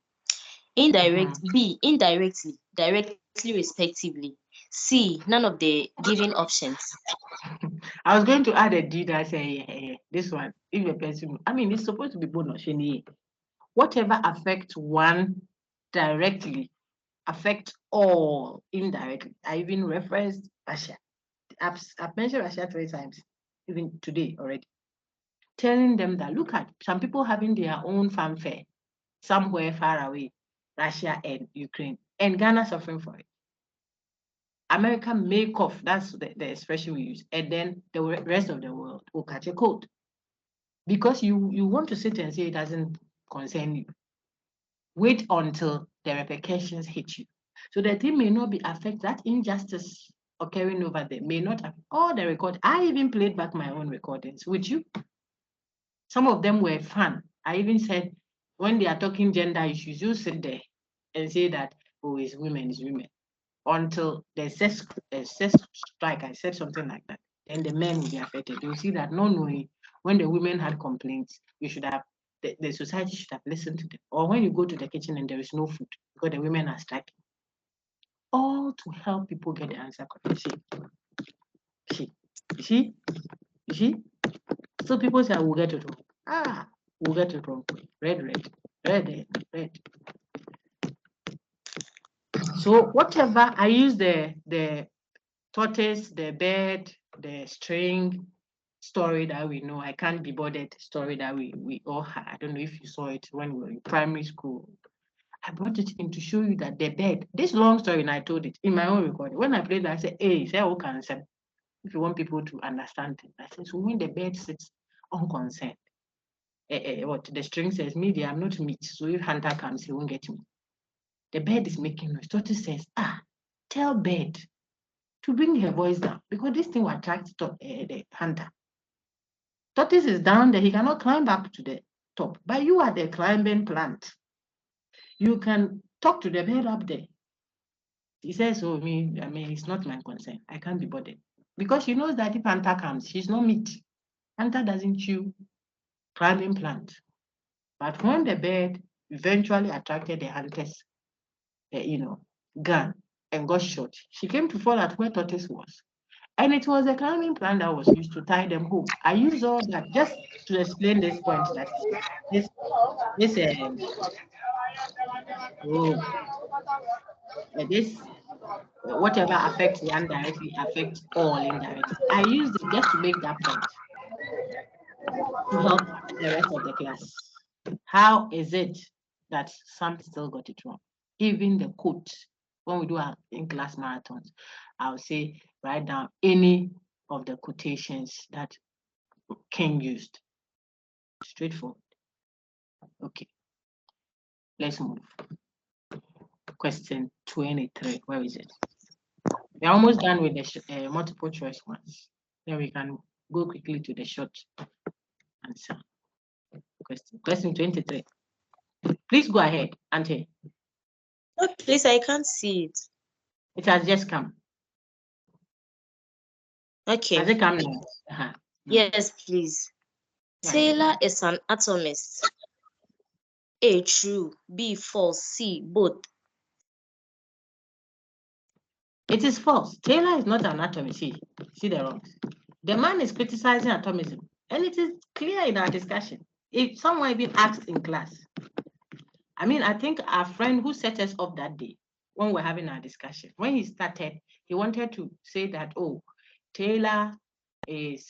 [SPEAKER 7] B, indirectly, directly, respectively. C, none of the given options.
[SPEAKER 1] I was going to add a D that say this one. If a person, I mean, it's supposed to be bonus. Whatever affects one directly, affects all indirectly. I even referenced Russia. I've mentioned Russia 3 times, even today already. Telling them that look at some people having their own fanfare somewhere far away, Russia and Ukraine, and Ghana suffering for it. America make off, that's the expression we use, and then the rest of the world will catch a cold. Because you want to sit and say it doesn't concern you. Wait until the repercussions hit you. So the thing may not be affect that injustice occurring over there, may not have all the record. I even played back my own recordings with you. Some of them were fun. I even said, when they are talking gender issues, you sit there and say that, oh, it's women, until the sex strike, I said something like that. Then the men will be affected. You'll see that not knowing when the women had complaints, you should have, the society should have listened to them. Or when you go to the kitchen and there is no food because the women are striking. All to help people get the answer correct. You see? So people say, we'll get it wrong. We'll get it wrong. Red. So whatever, I use the tortoise, the bird, the string story that we know. I can't be bothered story that we all had. I don't know if you saw it when we were in primary school. I brought it in to show you that the bird, this long story, and I told it in my own recording. When I played that, I said, hey, say who can say, if you want people to understand it. I said, so when the bird sits unconcerned, what the string says, me, I'm not meat. So if hunter comes, he won't get me. The bird is making noise. Tortoise says, tell bird to bring her voice down because this thing will attract the hunter. Tortoise is down there. He cannot climb up to the top. But you are the climbing plant. You can talk to the bird up there. He says, I mean, it's not my concern. I can't be bothered. Because she knows that if hunter comes, she's not meat. Hunter doesn't chew climbing plant. But when the bird eventually attracted the hunter's, gun and got shot, she came to fall at where tortoise was. And it was a climbing plant that was used to tie them home. I use all that just to explain this point that this whatever affects one directly affects all indirectly. I used it just to make that point to help the rest of the class. How is it that some still got it wrong? Even the quote, when we do our in-class marathons, I'll say write down any of the quotations that King used. Straightforward. Okay. Let's move. Question 23. Where is it? We're almost done with the multiple choice ones. Then we can go quickly to the short answer question. Question 23. Please go ahead, Auntie.
[SPEAKER 7] Oh, please, I can't see it.
[SPEAKER 1] It has just come.
[SPEAKER 7] Okay.
[SPEAKER 1] Has it come now? Uh-huh.
[SPEAKER 7] Yes, please. Taylor is an atomist. A, true. B, false. C, both.
[SPEAKER 1] It is false. Taylor is not an atomist. See the wrongs. The man is criticizing atomism, and it is clear in our discussion. If someone even asked in class, I mean, I think our friend who set us up that day when we're having our discussion, when he started, he wanted to say that, oh, Taylor is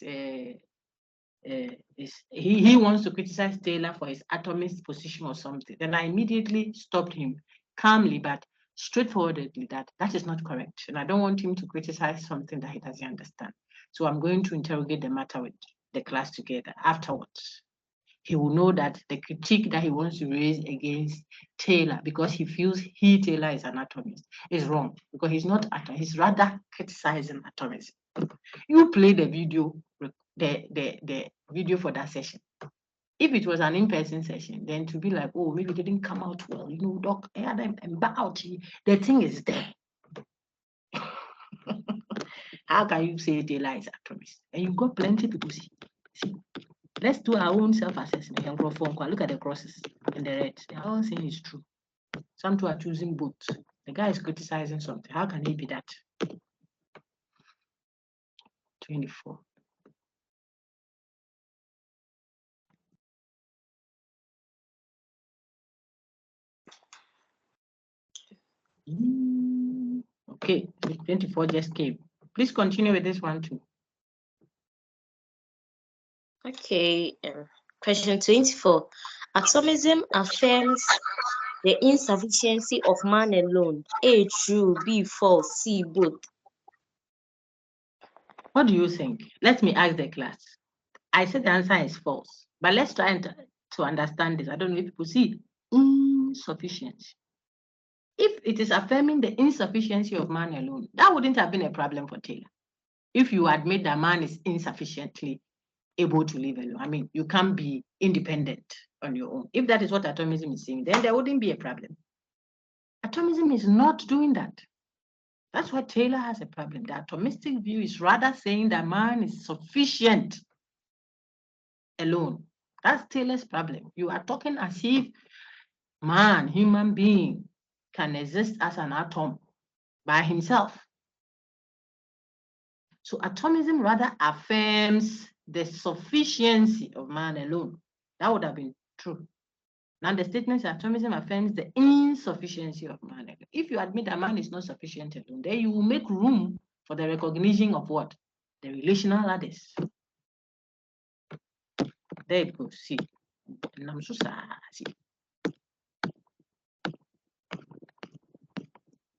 [SPEAKER 1] he wants to criticize Taylor for his atomist position or something. Then I immediately stopped him calmly but straightforwardly that is not correct. And I don't want him to criticize something that he doesn't understand. So I'm going to interrogate the matter with the class together afterwards. He will know that the critique that he wants to raise against Taylor, because he feels Taylor is an atomist, is wrong, because he's not atomist, he's rather criticizing atomism. You play the video, the video for that session. If it was an in-person session, then to be like, oh, maybe it didn't come out well, doc, the thing is there. How can you say Taylor is atomist? And you've got plenty of people see. Let's do our own self-assessment. Look at the crosses and the red. They're all saying it's true. Some two are choosing both. The guy is criticizing something. How can he be that? 24. Okay, 24 just came. Please continue with this one too.
[SPEAKER 7] Okay, question 24. Atomism affirms the insufficiency of man alone. A, true. B, false. C, both.
[SPEAKER 1] What do you think? Let me ask the class. I said the answer is false, but let's try to understand this. I don't know if people see insufficiency. If it is affirming the insufficiency of man alone, that wouldn't have been a problem for Taylor. If you admit that man is insufficiently able to live alone, I mean, you can't be independent on your own. If that is what atomism is saying, then there wouldn't be a problem. Atomism is not doing that. That's why Taylor has a problem. The atomistic view is rather saying that man is sufficient alone. That's Taylor's problem. You are talking as if man, human being, can exist as an atom by himself. So atomism rather affirms the sufficiency of man alone. That would have been true. Now the statement is atomism affirms the insufficiency of man alone. If you admit that man is not sufficient alone, then you will make room for the recognition of what? The relational others. There you go, see.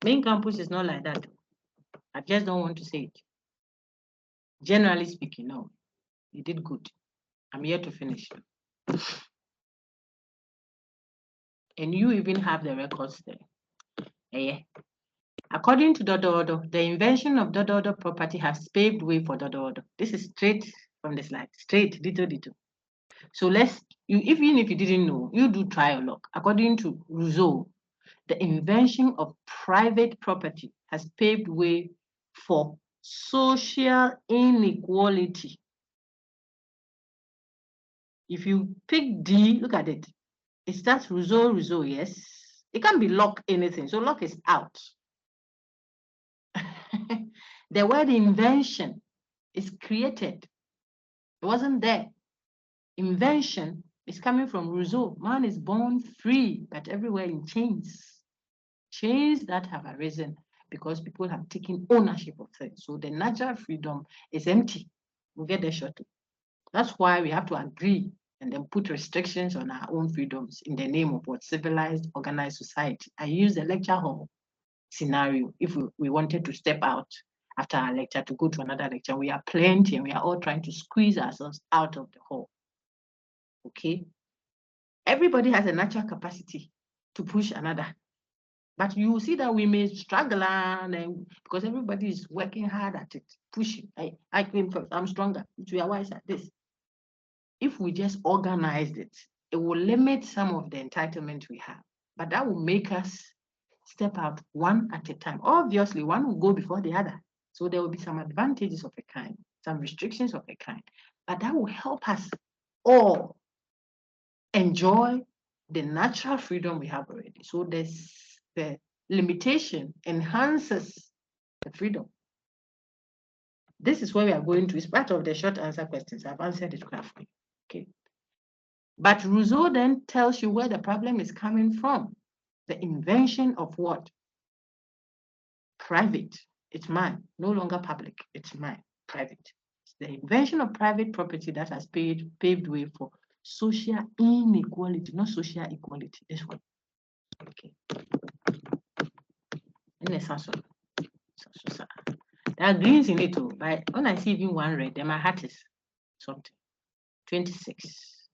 [SPEAKER 1] Main campus is not like that. I just don't want to say it. Generally speaking, no. You did good. I'm here to finish. And you even have the records there. Yeah. According to Dodo, the invention of Dodo property has paved way for Dodo. This is straight from the slide, straight, dito. So even if you didn't know, you do try a look. According to Rousseau, the invention of private property has paved way for social inequality. If you pick D, look at it. It starts Rousseau, yes. It can't be Locke anything, so Locke is out. The word invention is created. It wasn't there. Invention is coming from Rousseau. Man is born free, but everywhere in chains. Chains that have arisen because people have taken ownership of things. So the natural freedom is empty. We'll get there shortly. That's why we have to agree and then put restrictions on our own freedoms in the name of what? Civilized, organized society. I use the lecture hall scenario. If we wanted to step out after our lecture to go to another lecture, we are plenty and we are all trying to squeeze ourselves out of the hall. Okay? Everybody has a natural capacity to push another. But you see that we may struggle and because everybody is working hard at it, pushing. I claim first, I'm stronger. We are wise at this. If we just organized it, it will limit some of the entitlement we have. But that will make us step out one at a time. Obviously, one will go before the other. So there will be some advantages of a kind, some restrictions of a kind. But that will help us all enjoy the natural freedom we have already. So the limitation enhances the freedom. This is where we are going to. It's part of the short answer questions. I've answered it carefully. Okay. But Rousseau then tells you where the problem is coming from. The invention of what? Private. It's mine. No longer public. It's mine. Private. It's the invention of private property that has paved way for social inequality, not social equality. This one. Okay. There are greens in it too, but when I see even one red, then my heart is something. 26.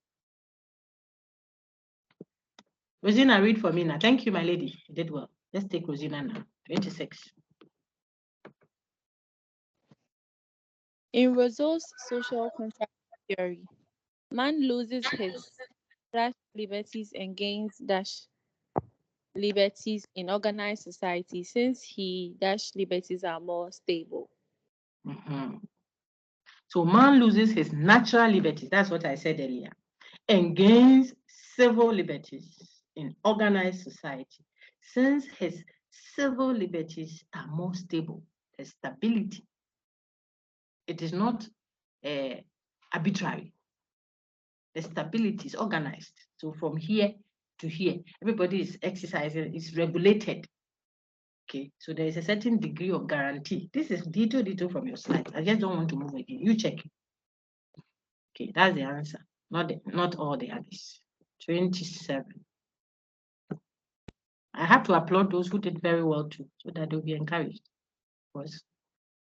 [SPEAKER 1] Rosina, read for me now. Thank you, my lady. You did well. Let's take Rosina now. 26.
[SPEAKER 4] In Rousseau's social contract theory, man loses his liberties and gains liberties in organized society since liberties are more stable.
[SPEAKER 1] So man loses his natural liberties. That's what I said earlier. And gains civil liberties in organized society since his civil liberties are more stable. There's stability. It is not arbitrary. The stability is organized. So from here to here, everybody is exercising, is regulated. Okay, so there is a certain degree of guarantee. This is detail from your slides. I just don't want to move again. You check it. Okay, that's the answer. Not all the others. 27. I have to applaud those who did very well too, so that they'll be encouraged. Because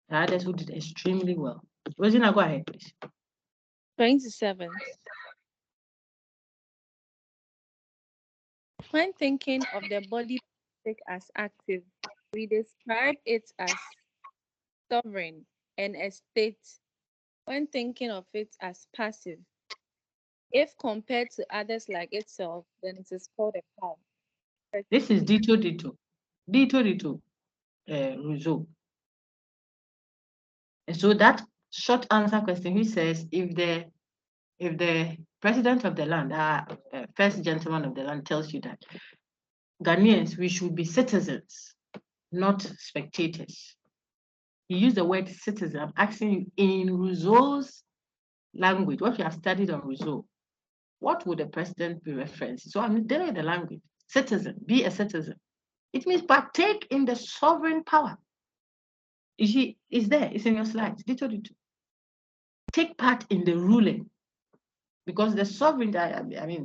[SPEAKER 1] the others who did extremely well. Rosina, go ahead, please.
[SPEAKER 4] 27. When thinking of the body as active, we describe it as sovereign and a state. When thinking of it as passive, if compared to others like itself, then it is called a power.
[SPEAKER 1] This is Dito, Rousseau. And so that short answer question, he says, if the president of the land, first gentleman of the land tells you that Ghanaians, we should be citizens, not spectators. He used the word citizen. I'm asking you, in Rousseau's language, what you have studied on Rousseau, what would the president be referencing? So I'm telling the language. Citizen, be a citizen. It means partake in the sovereign power. It's there, it's in your slides. Take part in the ruling. Because the sovereign,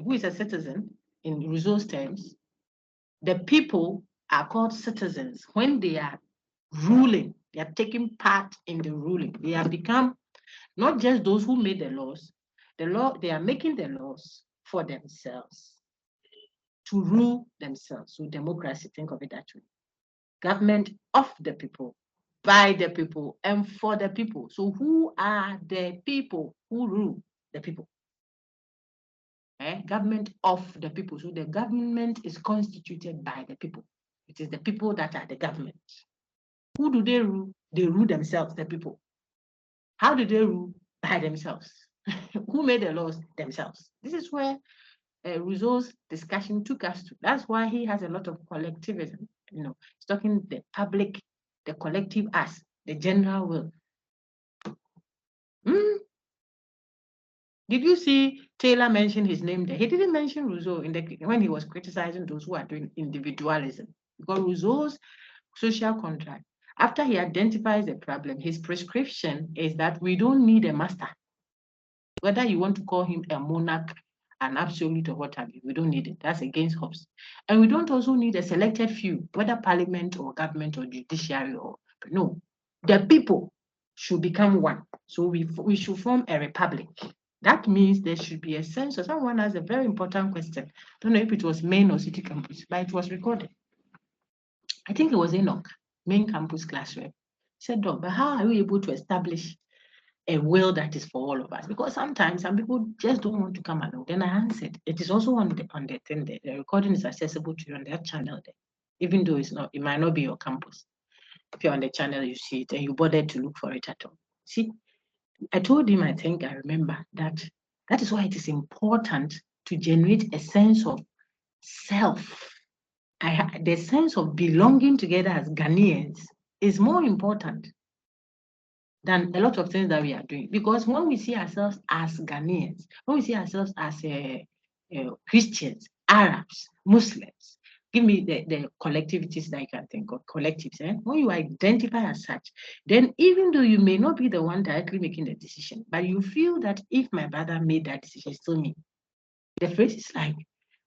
[SPEAKER 1] who is a citizen in Rousseau's terms, the people are called citizens when they are ruling, they are taking part in the ruling. They have become not just those who made the laws, they are making the laws for themselves, to rule themselves. So democracy, think of it that way. Government of the people, by the people, and for the people. So who are the people who rule the people? Government of the people. So the government is constituted by the people. It is the people that are the government. Who do they rule? They rule themselves, the people. How do they rule? By themselves. Who made the laws? Themselves. This is where Rousseau's discussion took us to. That's why he has a lot of collectivism. He's talking the public, the collective us, the general will. Did you see Taylor mention his name there? He didn't mention Rousseau when he was criticizing those who are doing individualism. Because Rousseau's social contract, after he identifies the problem, his prescription is that we don't need a master. Whether you want to call him a monarch, an absolute, or what have you, we don't need it. That's against Hobbes. And we don't also need a selected few, whether parliament or government or judiciary no. The people should become one. So we should form a republic. That means there should be a census. Someone has a very important question. I don't know if it was main or city campus, but it was recorded. I think it was Enoch, main campus class rep, said, Doc, but how are we able to establish a will that is for all of us? Because sometimes some people just don't want to come along. Then I answered, it is also on the thing there. The recording is accessible to you on that channel there, even though it might not be your campus. If you're on the channel, you see it and you bothered to look for it at all. See, I told him, I think I remember that is why it is important to generate a sense of self. The sense of belonging together as Ghanaians is more important than a lot of things that we are doing. Because when we see ourselves as Ghanaians, when we see ourselves as Christians, Arabs, Muslims, give me the collectivities that I can think of, collectives. When you identify as such, then even though you may not be the one directly making the decision, but you feel that if my brother made that decision, it's still me. The phrase is like,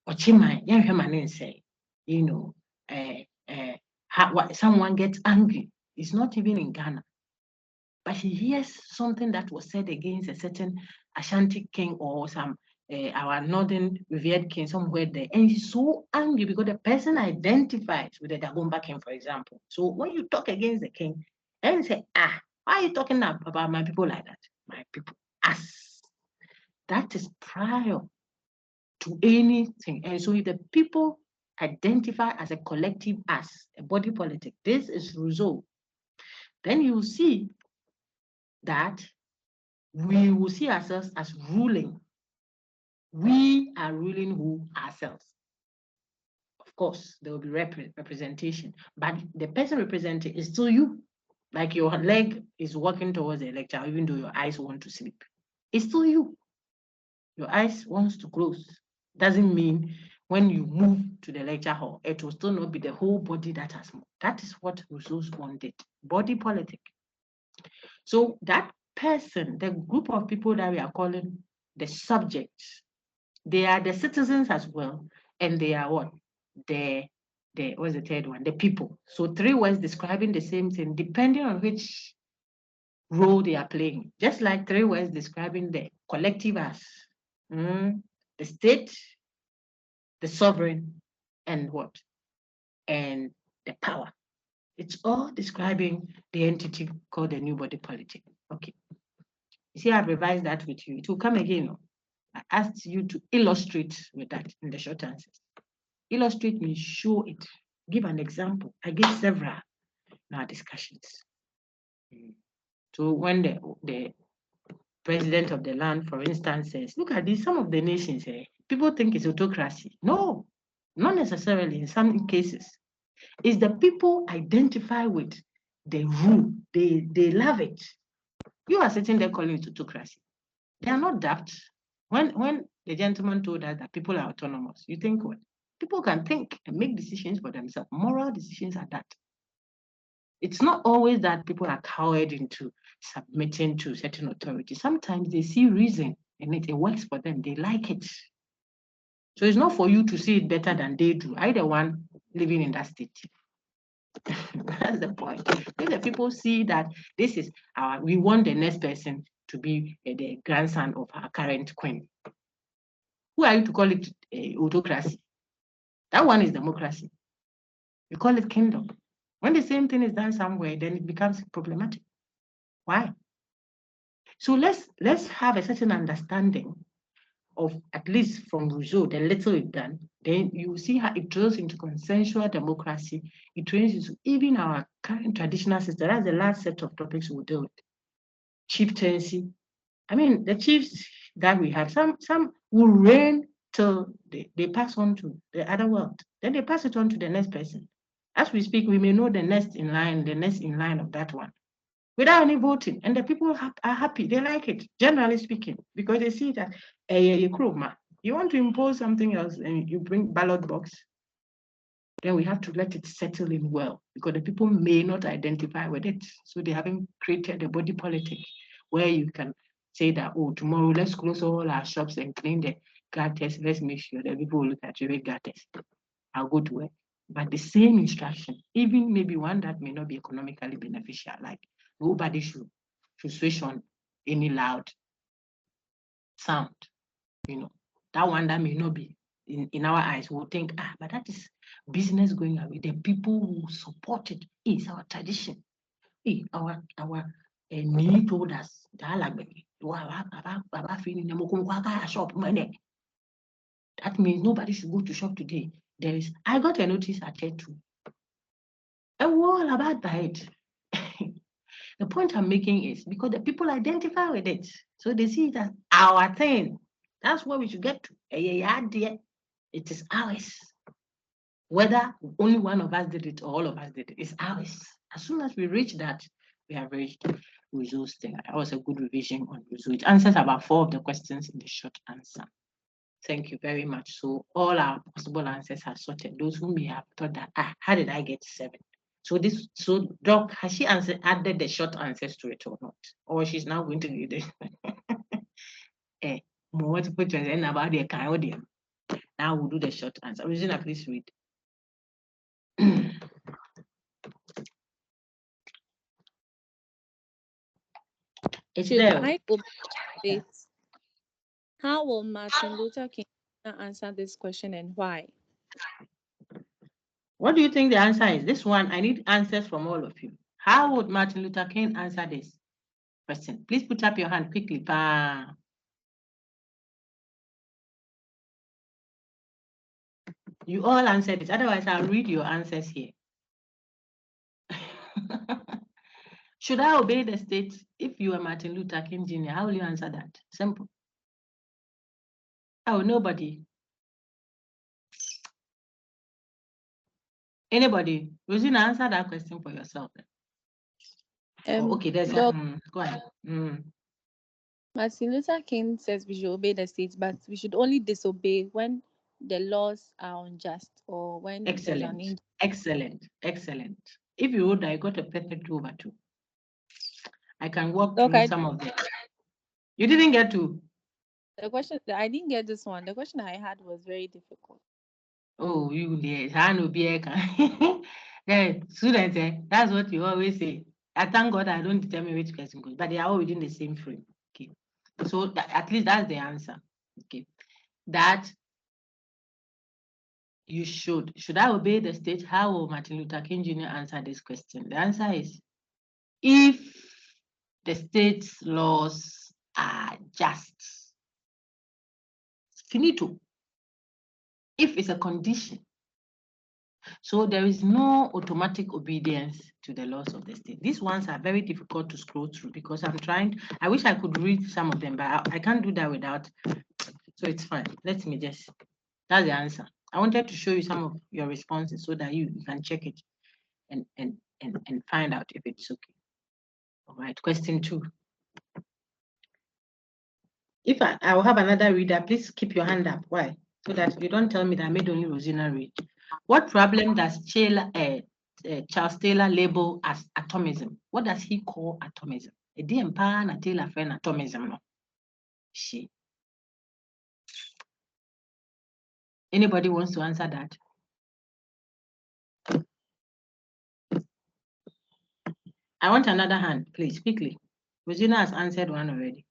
[SPEAKER 1] Ochima, say, you know, someone gets angry. It's not even in Ghana. But he hears something that was said against a certain Ashanti king or some our northern revered king somewhere there, and he's so angry because the person identifies with the Dagomba king, for example. So when you talk against the king, and say, why are you talking about my people like that? My people, us. That is prior to anything. And so if the people identify as a collective us, a body politic, this is Rousseau, then you see that we will see ourselves as ruling. We are ruling who? Ourselves. Of course, there will be representation, but the person representing is still you. Like your leg is walking towards the lecture, even though your eyes want to sleep. It's still you. Your eyes wants to close. Doesn't mean when you move to the lecture hall, it will still not be the whole body that has moved. That is what Rousseau wanted, body politic. So that person, the group of people that we are calling the subjects, they are the citizens as well, and they are what? What's the third one? The people. So 3 words describing the same thing, depending on which role they are playing. Just like 3 words describing the collective as the state, the sovereign, and what? And the power. It's all describing the entity called the new body politic. Okay. You see, I've revised that with you. It will come again. I asked you to illustrate with that in the short answers. Illustrate means show it. Give an example. I gave several in our discussions. So when the president of the land, for instance, says, look at this, some of the nations, people think it's autocracy. No, not necessarily in some cases. It's the people identify with the rule. They love it. You are sitting there calling it autocracy. They are not daft. When the gentleman told us that people are autonomous, you think what? People can think and make decisions for themselves. Moral decisions are that. It's not always that people are cowed into submitting to certain authority. Sometimes they see reason and it works for them. They like it. So it's not for you to see it better than they do. I'm the one living in that state. That's the point. If the people see that this is we want the next person to be the grandson of our current queen. Who are you to call it autocracy? That one is democracy. You call it kingdom. When the same thing is done somewhere, then it becomes problematic. Why? So let's have a certain understanding of, at least from Rousseau, the little we've done, then you see how it draws into consensual democracy. It draws into even our current traditional system. That's the last set of topics we'll deal with. Chieftaincy. I mean, the chiefs that we have, some will reign till they pass on to the other world. Then they pass it on to the next person. As we speak, we may know the next in line of that one, without any voting. And the people are happy. They like it, generally speaking, because they see that you want to impose something else and you bring ballot box, then we have to let it settle in well, because the people may not identify with it. So they haven't created a body politic where you can say that, oh, tomorrow let's close all our shops and clean the gutters. Let's make sure that people will look at your gutters. I'll go to work. But the same instruction, even maybe one that may not be economically beneficial, like nobody should switch on any loud sound, that one that may not be in our eyes, we'll think, but that is business going away. The people who support it is our tradition. Our need told us that means nobody should go to shop today. I got a notice at 2. And we're all about it. The point I'm making is because the people identify with it. So they see that our thing. That's where we should get to. It is ours. Whether only one of us did it or all of us did it, it's ours. As soon as we reach that, we have reached Rousseau's thing. That was a good revision on Rousseau. It answers about 4 of the questions in the short answer. Thank you very much. So all our possible answers are sorted. Those who may have thought that, how did I get 7? So Doc, has she added the short answers to it or not? Or she's now going to read it? Multiple choice and about the kind. Now we'll do the short answer. Regina, please read. It's
[SPEAKER 4] Should
[SPEAKER 1] there.
[SPEAKER 4] I obey states? How will Martin Luther King answer this question and why?
[SPEAKER 1] What do you think the answer is? This one, I need answers from all of you. How would Martin Luther King answer this question? Please put up your hand quickly. You all answered it. Otherwise, I'll read your answers here. Should I obey the state? If you are Martin Luther King Jr., how will you answer that? Simple. Oh, nobody. Anybody? Rosina, answer that question for yourself. Okay, there's go ahead.
[SPEAKER 4] Martin Luther King says we should obey the state, but we should only disobey when the laws are unjust or when
[SPEAKER 1] excellent. If you would, I got a perfect 2/2. I can walk through some of them. You didn't get to?
[SPEAKER 4] The question, I didn't get this one. The question I had was very difficult.
[SPEAKER 1] Oh, you did. Yeah, students, that's what you always say. I thank God I don't determine which question goes, but they are all within the same frame. Okay. So at least that's the answer. Okay. That you should I obey the state? How will Martin Luther King Jr. answer this question? The answer is if the state's laws are just. Finito. If it's a condition. So there is no automatic obedience to the laws of the state. These ones are very difficult to scroll through because I wish I could read some of them, but I can't do that without, so it's fine. Let me just, that's the answer. I wanted to show you some of your responses so that you can check it and find out if it's okay. All right, question 2. If I will have another reader, please keep your hand up. Why? So that you don't tell me that I made only Rosina read. What problem does Charles Taylor label as atomism? What does he call atomism? Taylor friend atomism. No. She. Anybody wants to answer that? I want another hand, please, quickly. Rosina has answered one already.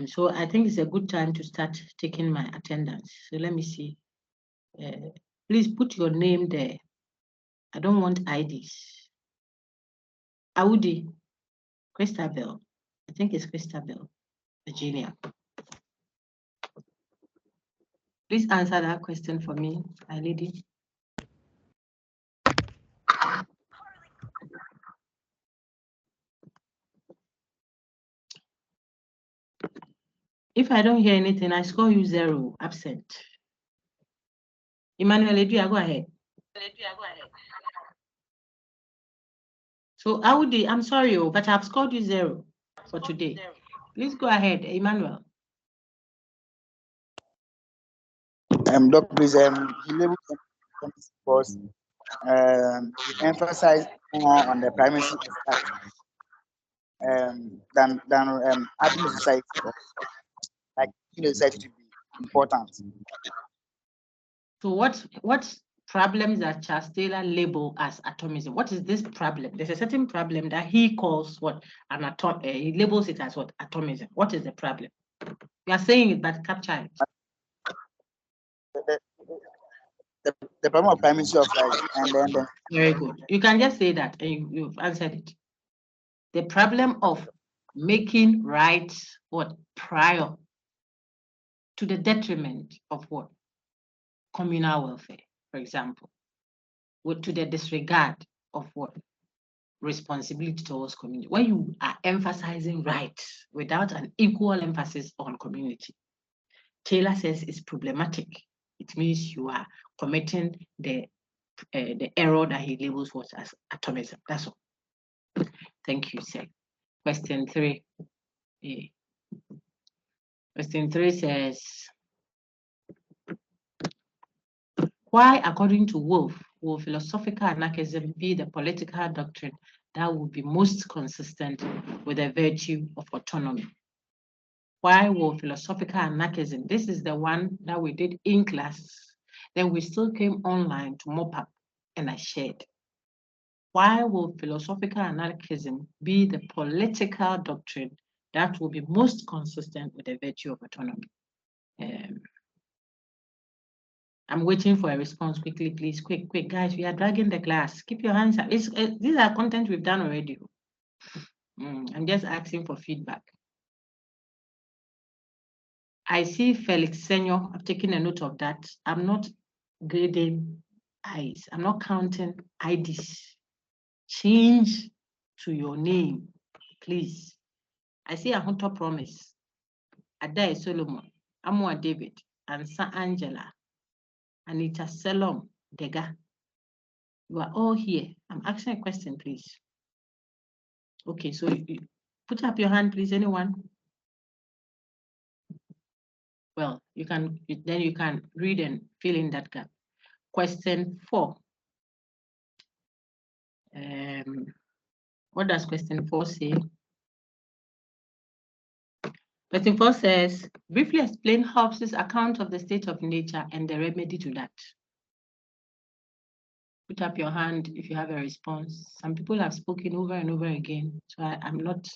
[SPEAKER 1] So I think it's a good time to start taking my attendance. So let me see. Please put your name there. I don't want IDs. Audi, Christabel. I think it's Christabel, Virginia. Please answer that question for me, my lady. If I don't hear anything, I score you 0, absent. Emmanuel, Edria, go ahead. So Audi, I'm sorry, but I've scored you 0 for today. Please go ahead, Emmanuel.
[SPEAKER 8] Doc, please, he labeled because he emphasized more on the primacy of that than adding society, like society to be important.
[SPEAKER 1] So what problems that Charles Taylor labeled as atomism. What is this problem? There's a certain problem that he calls what an atom. He labels it as what atomism. What is the problem? You are saying it, but capture it.
[SPEAKER 8] The problem of primacy of right, and then
[SPEAKER 1] Very good. You can just say that, and you've answered it. The problem of making rights what prior to the detriment of what communal welfare, for example, to the disregard of what responsibility towards community. When you are emphasizing rights without an equal emphasis on community, Taylor says it's problematic. It means you are committing the error that he labels what as atomism. That's all. Thank you, sir. Question 3. Question 3 says, why, according to Wolff, will philosophical anarchism be the political doctrine that would be most consistent with the virtue of autonomy? Why will philosophical anarchism, this is the one that we did in class, then we still came online to mop up and I shared. Why will philosophical anarchism be the political doctrine that will be most consistent with the virtue of autonomy? I'm waiting for a response quickly, please. Quick, guys. We are dragging the class. Keep your hands up. These are content we've done already. I'm just asking for feedback. I see Felix Senor. I've taken a note of that. I'm not grading I's. I'm not counting IDs. Change to your name, please. I see Ahunto Promise, Adai Solomon, Amwa David, Ansa Angela, Anita Selom Dega. You are all here. I'm asking a question, please. Okay, so you put up your hand, please. Anyone? Well, you can read and fill in that gap. Question 4. What does question 4 say? Question 4 says, briefly explain Hobbes' account of the state of nature and the remedy to that. Put up your hand if you have a response. Some people have spoken over and over again, so I'm not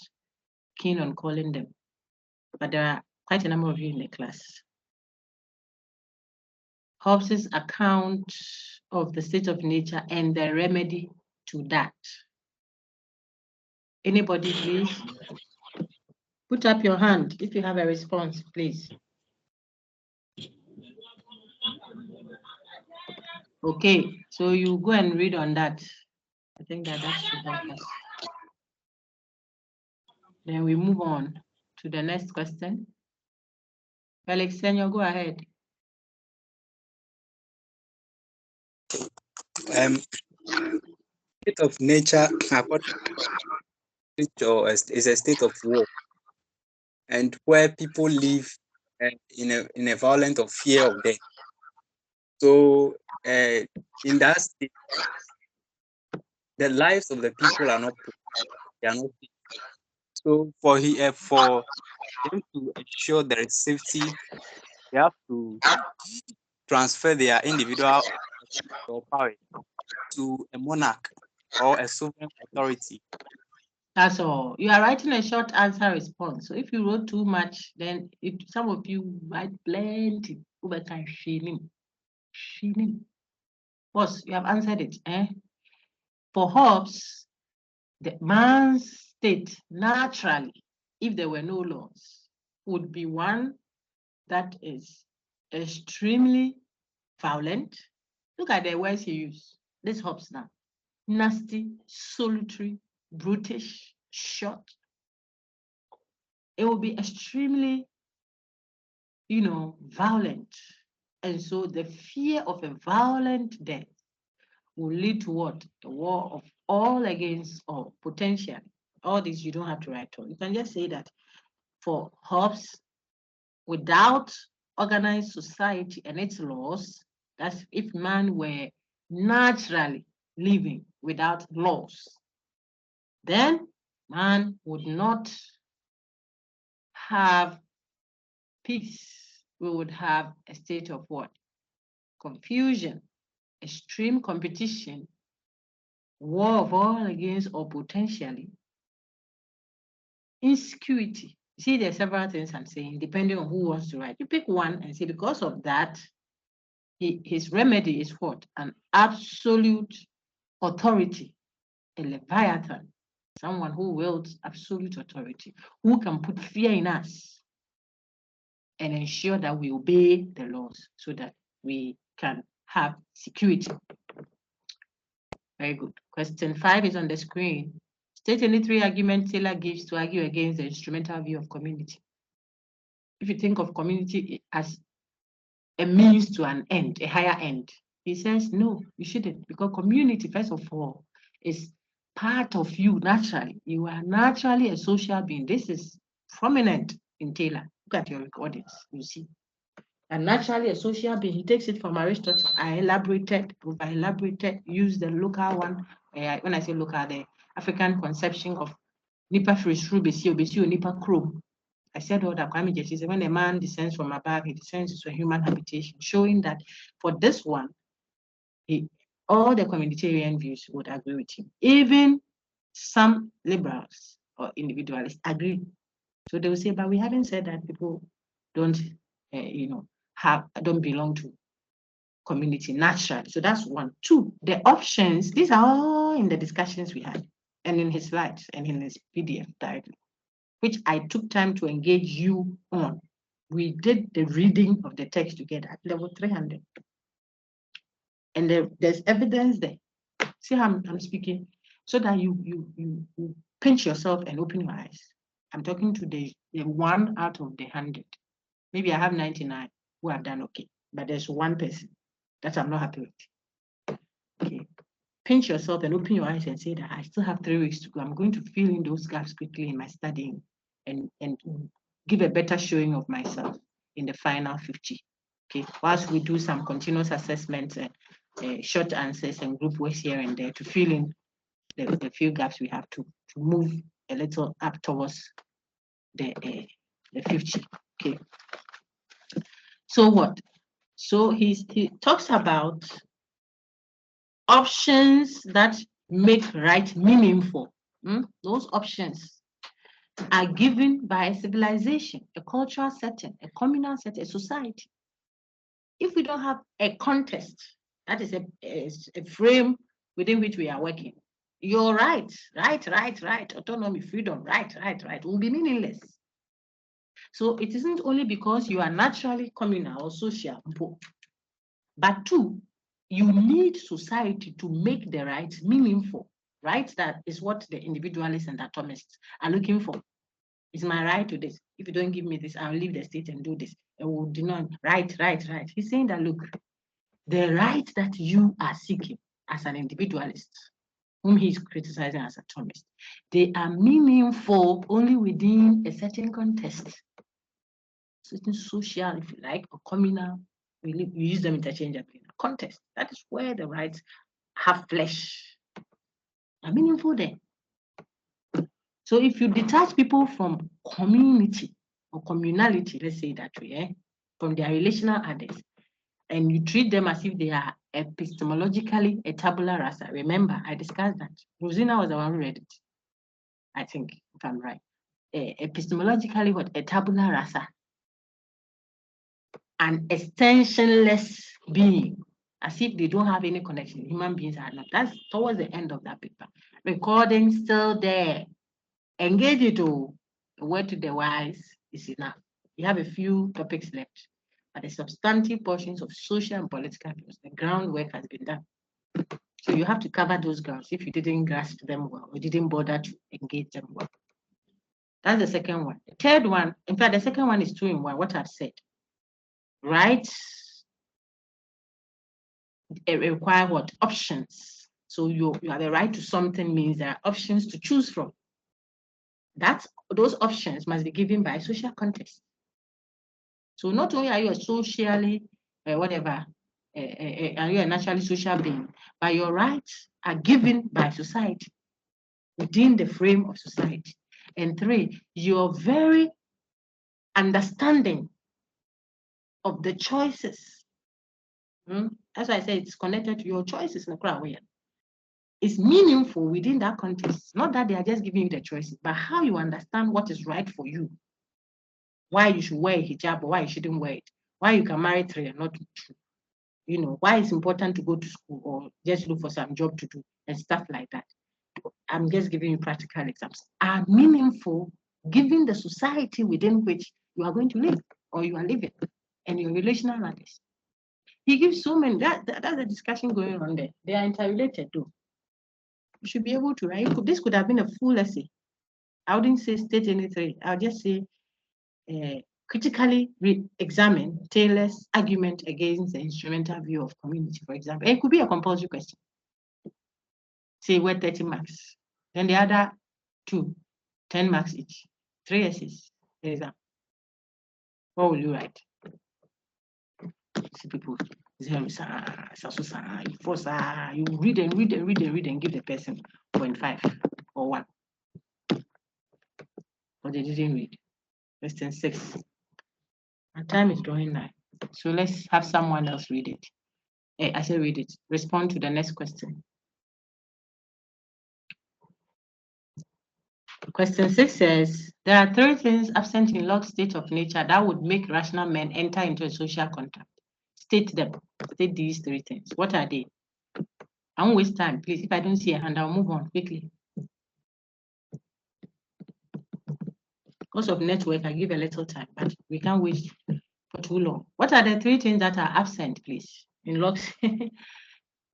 [SPEAKER 1] keen on calling them, but there are quite a number of you in the class. Hobbes' account of the state of nature and the remedy to that. Anybody, please? Put up your hand if you have a response, please. Okay, so you go and read on that. I think that should help us. Then we move on to the next question. Felix Senor, go ahead.
[SPEAKER 10] State of nature, according to Crito, is a state of war, and where people live in a violent or fear of death. So, in that state, the lives of the people are not protected. They are not safe. So, for them to ensure there is safety, they have to transfer their individual or power to a monarch or a sovereign authority.
[SPEAKER 1] That's all. You are writing a short answer response. So if you wrote too much, then some of you write plenty over time. Feeling. Boss, you have answered it. For Hobbes, the man's state naturally, if there were no laws, would be one that is extremely violent. Look at the words he used. This Hobbes now. Nasty, solitary, brutish, short. It will be extremely, violent. And so the fear of a violent death will lead to what? The war of all against all, potentially. All this you don't have to write on. You can just say that for Hobbes, without organized society and its laws, that's if man were naturally living without laws, then man would not have peace. We would have a state of what? Confusion. extreme competition, war of all against or potentially, insecurity. See, there are several things I'm saying, depending on who wants to write. You pick one and say, because of that, his remedy is what? An absolute authority, a leviathan, someone who wields absolute authority, who can put fear in us and ensure that we obey the laws so that we can have security. Very good. Question 5 is on the screen. State any 3 arguments Taylor gives to argue against the instrumental view of community. If you think of community as a means to an end, a higher end, he says, no, you shouldn't, because community, first of all, is part of you naturally. You are naturally a social being. This is prominent in Taylor. Look at your recordings, you see. And naturally a social being. He takes it from Aristotle. I elaborated, use the local one. When I say local, the African conception of nipa frisru besi nipa krom. I said all that Kwame Gyasi said when a man descends from above, he descends into a human habitation, showing that for this one, all the communitarian views would agree with him. Even some liberals or individualists agree. So they will say, but we haven't said that people don't, don't belong to community naturally. So that's 1. 2, the options, these are all in the discussions we had and in his slides and in his PDF directly, which I took time to engage you on. We did the reading of the text together at level 300. And there's evidence there. See how I'm speaking? So that you pinch yourself and open your eyes. I'm talking to the 1 out of the 100. Maybe I have 99 who have done okay, but there's 1 person that I'm not happy with. Okay. Pinch yourself and open your eyes and say that I still have 3 weeks to go. I'm going to fill in those gaps quickly in my studying and give a better showing of myself in the final 50. Okay. Whilst we do some continuous assessments, short answers and group works here and there to fill in the few gaps we have to move a little up towards the 50. Okay. So what? So he talks about options that make right meaningful. Those options are given by a civilization, a cultural setting, a communal setting, a society. If we don't have a context, that is a frame within which we are working, your right, autonomy, freedom, right, will be meaningless. So it isn't only because you are naturally communal or social, but 2, you need society to make the right meaningful. Right? That is what the individualists and atomists are looking for. It's my right to this. If you don't give me this, I'll leave the state and do this. And we'll deny right. He's saying that, look, the right that you are seeking as an individualist, whom he's criticizing as atomist, they are meaningful only within a certain context. Certain social, if you like, or communal, we use them interchangeably. Context, that is where the rights have flesh, are meaningful there. So if you detach people from community or communality, let's say that way, from their relational others, and you treat them as if they are epistemologically a tabula rasa. Remember, I discussed that. Rosina was the one who read it, I think, if I'm right. Epistemologically, what? A tabula rasa. An extensionless being, as if they don't have any connection. Human beings are not. That's towards the end of that paper. Recording still there. Engage it all. A word to the wise is enough. You have a few topics left, but the substantive portions of social and political views, the groundwork has been done. So you have to cover those grounds if you didn't grasp them well or didn't bother to engage them well. That's the second one. The third one, in fact, the second one is 2 in 1, what I've said. Rights require what? Options. So you have a right to something means there are options to choose from. Those options must be given by social context. So not only are you a socially, are you a naturally social being, but your rights are given by society, within the frame of society. And 3, your very understanding of the choices As I said, it's connected to your choices. It's meaningful within that context. Not that they are just giving you the choices, but how you understand what is right for you. Why you should wear a hijab or why you shouldn't wear it. Why you can marry 3 and not 2. You know, why it's important to go to school or just look for some job to do and stuff like that. I'm just giving you practical examples. Are meaningful given the society within which you are going to live or you are living and your relational matters. He gives so many, that's a discussion going on there. They are interrelated too. You should be able to write. This could have been a full essay. I wouldn't say state any 3. I'll just say critically examine Taylor's argument against the instrumental view of community, for example. It could be a compulsory question. Say worth 30 marks. Then the other 2, 10 marks each. 3 essays. Exam. What will you write? See people 0, you read and give the person 0.5 or 1. But they didn't read. Question 6. Our time is drawing nigh. So let's have someone else read it. I say read it. Respond to the next question. Question 6 says, there are 3 things absent in Locke's state of nature that would make rational men enter into a social contract. State them. State these 3 things. What are they? I won't waste time, please. If I don't see a hand, I'll move on quickly. Because of network, I give a little time, but we can't wait for too long. What are the 3 things that are absent, please, in Locke's?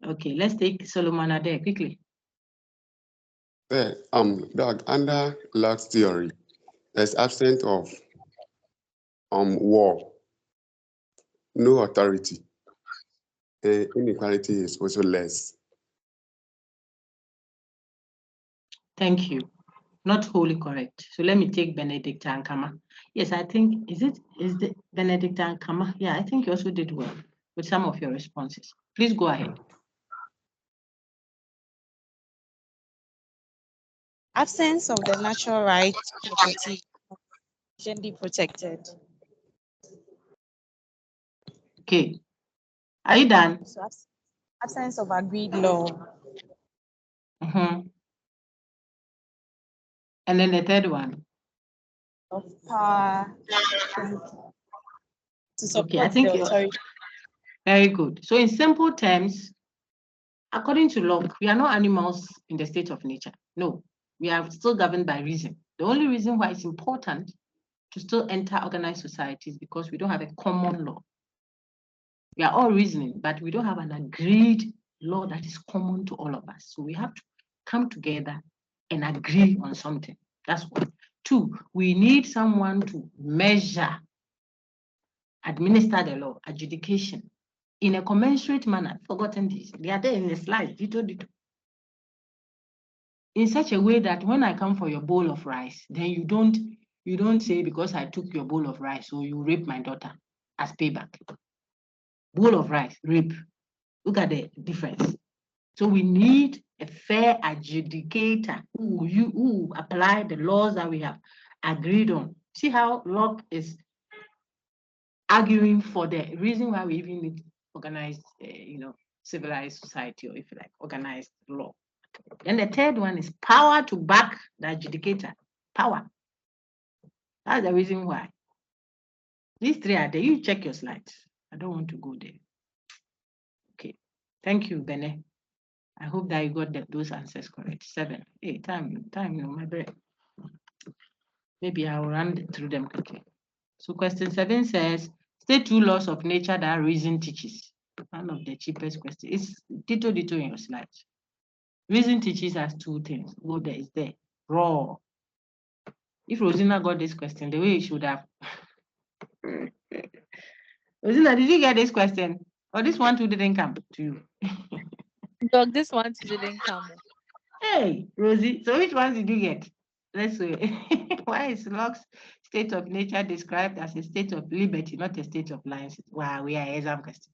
[SPEAKER 1] Okay, let's take Solomon Ade quickly.
[SPEAKER 11] Doug, under Locke's theory, there's absence of war, no authority, inequality is also less.
[SPEAKER 1] Thank you. Not wholly correct. So let me take Benedict and Kama. Yes, I think, is the Benedict and Kama? Yeah, I think you also did well with some of your responses. Please go ahead.
[SPEAKER 12] Absence of the natural right property sufficiently protected.
[SPEAKER 1] Okay. Are you done?
[SPEAKER 12] So absence of agreed law.
[SPEAKER 1] And then the third one.
[SPEAKER 12] Of power to support
[SPEAKER 1] okay, I think
[SPEAKER 12] the authority.
[SPEAKER 1] Very good. So in simple terms, according to Locke, we are not animals in the state of nature. No, we are still governed by reason. The only reason why it's important to still enter organized society is because we don't have a common law. We are all reasoning, but we don't have an agreed law that is common to all of us. So we have to come together and agree on something. That's one. 2, we need someone to measure, administer the law, adjudication, in a commensurate manner. I've forgotten this. They are there in the slide. In such a way that when I come for your bowl of rice, then you don't say because I took your bowl of rice, so you rape my daughter as payback. Bowl of rice, rape. Look at the difference. So we need a fair adjudicator who apply the laws that we have agreed on. See how Locke is arguing for the reason why we even need organized, civilized society, or if you like, organized law. Then the third one is power to back the adjudicator. Power. That's the reason why. These 3 are there. You check your slides. I don't want to go there. Okay. Thank you, Bene. I hope that you got those answers correct. 7. Hey, time, my brain. Maybe I'll run through them quickly. So question 7 says, state 2 laws of nature that reason teaches. One of the cheapest questions. It's ditto in your slides. Reason teaches us 2 things. Go there, is there. Raw. If Rosina got this question, the way it should have. Rosina, did you get this question? Or this one too didn't come to you?
[SPEAKER 4] Doug, this one too didn't come.
[SPEAKER 1] Hey, Rosie, so which ones did you get? Let's see. Why is Locke's state of nature described as a state of liberty, not a state of license? Wow, we are exam question.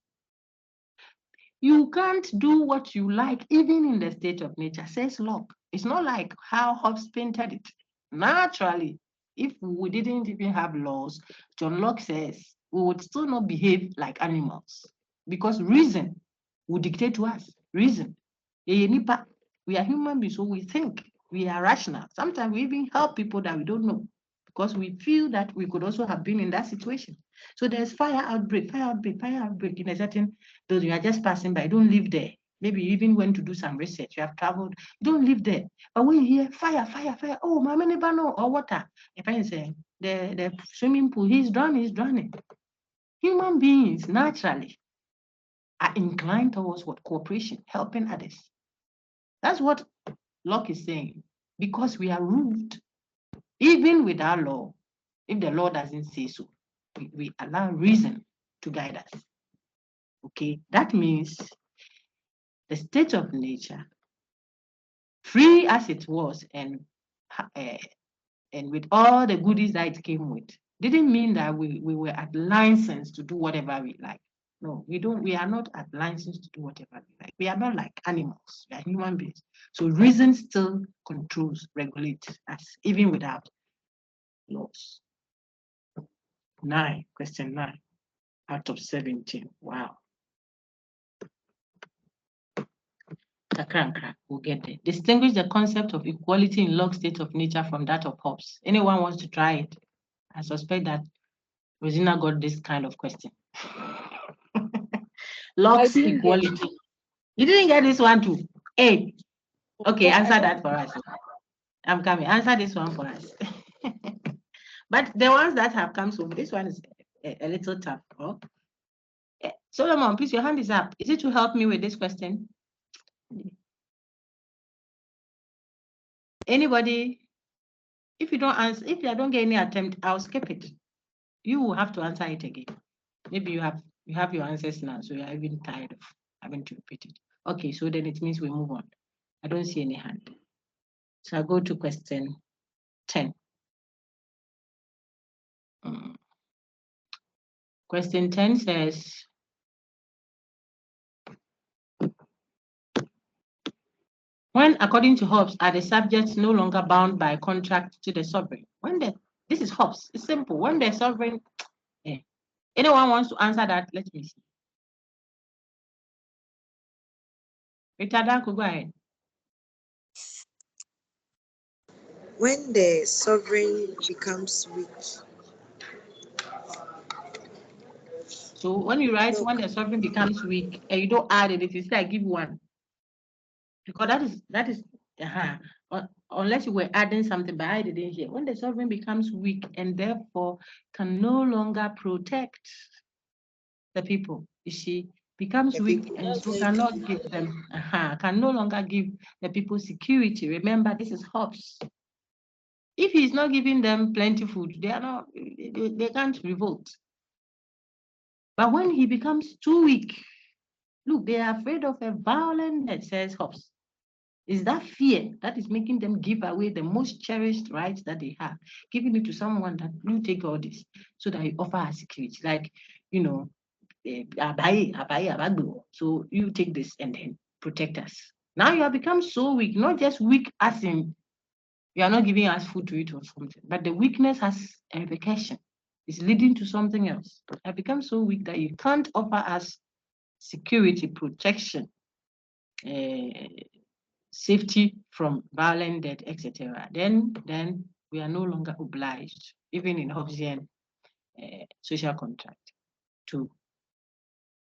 [SPEAKER 1] You can't do what you like, even in the state of nature, says Locke. It's not like how Hobbes painted it. Naturally, if we didn't even have laws, John Locke says we would still not behave like animals. because reason will dictate to us. Reason. We are human beings, so we think. We are rational. Sometimes we even help people that we don't know because we feel that we could also have been in that situation. So there's fire outbreak in a certain building. You are just passing by, don't live there. Maybe you even went to do some research, you have traveled, don't live there. But when you hear fire, oh, my neighbor no, or water, if I say the swimming pool, he's drowning. Human beings naturally are inclined towards what? Cooperation, helping others. That's what Locke is saying. Because we are ruled, even with our law, if the law doesn't say so, we allow reason to guide us. Okay, that means the state of nature, free as it was, and with all the goodies that it came with, didn't mean that we were at license to do whatever we like. No, we are not at license to do whatever we like. We are not like animals, we are human beings. So reason still controls, regulates us, even without laws. Question 9 out of 17. Wow. We'll get there. Distinguish the concept of equality in Locke's state of nature from that of Hobbes. Anyone wants to try it? I suspect that Rosina got this kind of question. Locke's equality. You didn't get this one too? Hey. Okay, answer that for us. I'm coming. Answer this one for us. But the ones that have come so this one is a little tough. Oh? Solomon, please, your hand is up. Is it to help me with this question? Anybody? If you don't answer, if I don't get any attempt, I'll skip it. You will have to answer it again. Maybe you have your answers now, so you're even tired of having to repeat it. Okay, so then it means we move on. I don't see any hand. So I'll go to question 10. Question 10 says, when, according to Hobbes, are the subjects no longer bound by contract to the sovereign? This is Hobbes, it's simple. When the sovereign, anyone wants to answer that? Let me see. Richard, go ahead.
[SPEAKER 13] When the sovereign becomes weak.
[SPEAKER 1] So when you write when the sovereign becomes weak and you don't add it, it's like give one. Because that is unless you were adding something, but I didn't hear. When the sovereign becomes weak and therefore can no longer protect the people, you see, becomes weak and so cannot give them, can no longer give the people security. Remember, this is Hobbes. If he's not giving them plenty food, they can't revolt. But when he becomes too weak, look, they are afraid of a violent death, says Hobbes. Is that fear that is making them give away the most cherished rights that they have, giving it to someone that you take all this so that you offer her security, like, you know, so you take this and then protect us. Now you have become so weak, not just weak as in you are not giving us food to eat or something, but the weakness has a repercussion. It's leading to something else. You have become so weak that you can't offer us security, protection, safety from violent death, etc. Then we are no longer obliged, even in Hobbesian social contract, to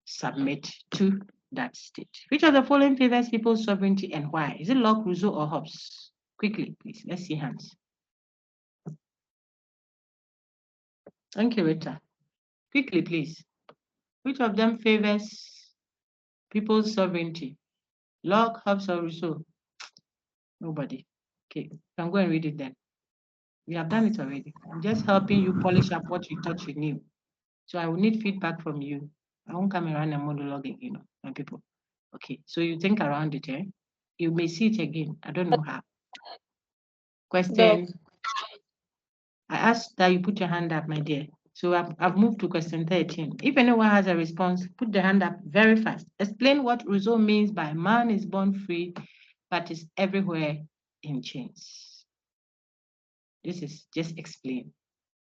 [SPEAKER 1] submit to that state. Which of the following favors people's sovereignty and why? Is it Locke, Rousseau, or Hobbes? Quickly, please. Let's see hands. Thank you, Rita. Quickly, please. Which of them favors people's sovereignty? Locke, Hobbes, or Rousseau? Nobody. Okay, you can go and read it then. We have done it already. I'm just helping you polish up what you thought you knew. So I will need feedback from you. I won't come around and monologue again, my people. Okay, so you think around it, eh? You may see it again. I don't know how. Question. I asked that you put your hand up, my dear. So I've moved to question 13. If anyone has a response, put the hand up very fast. Explain what Rousseau means by man is born free, but is everywhere in chains. This is just explain.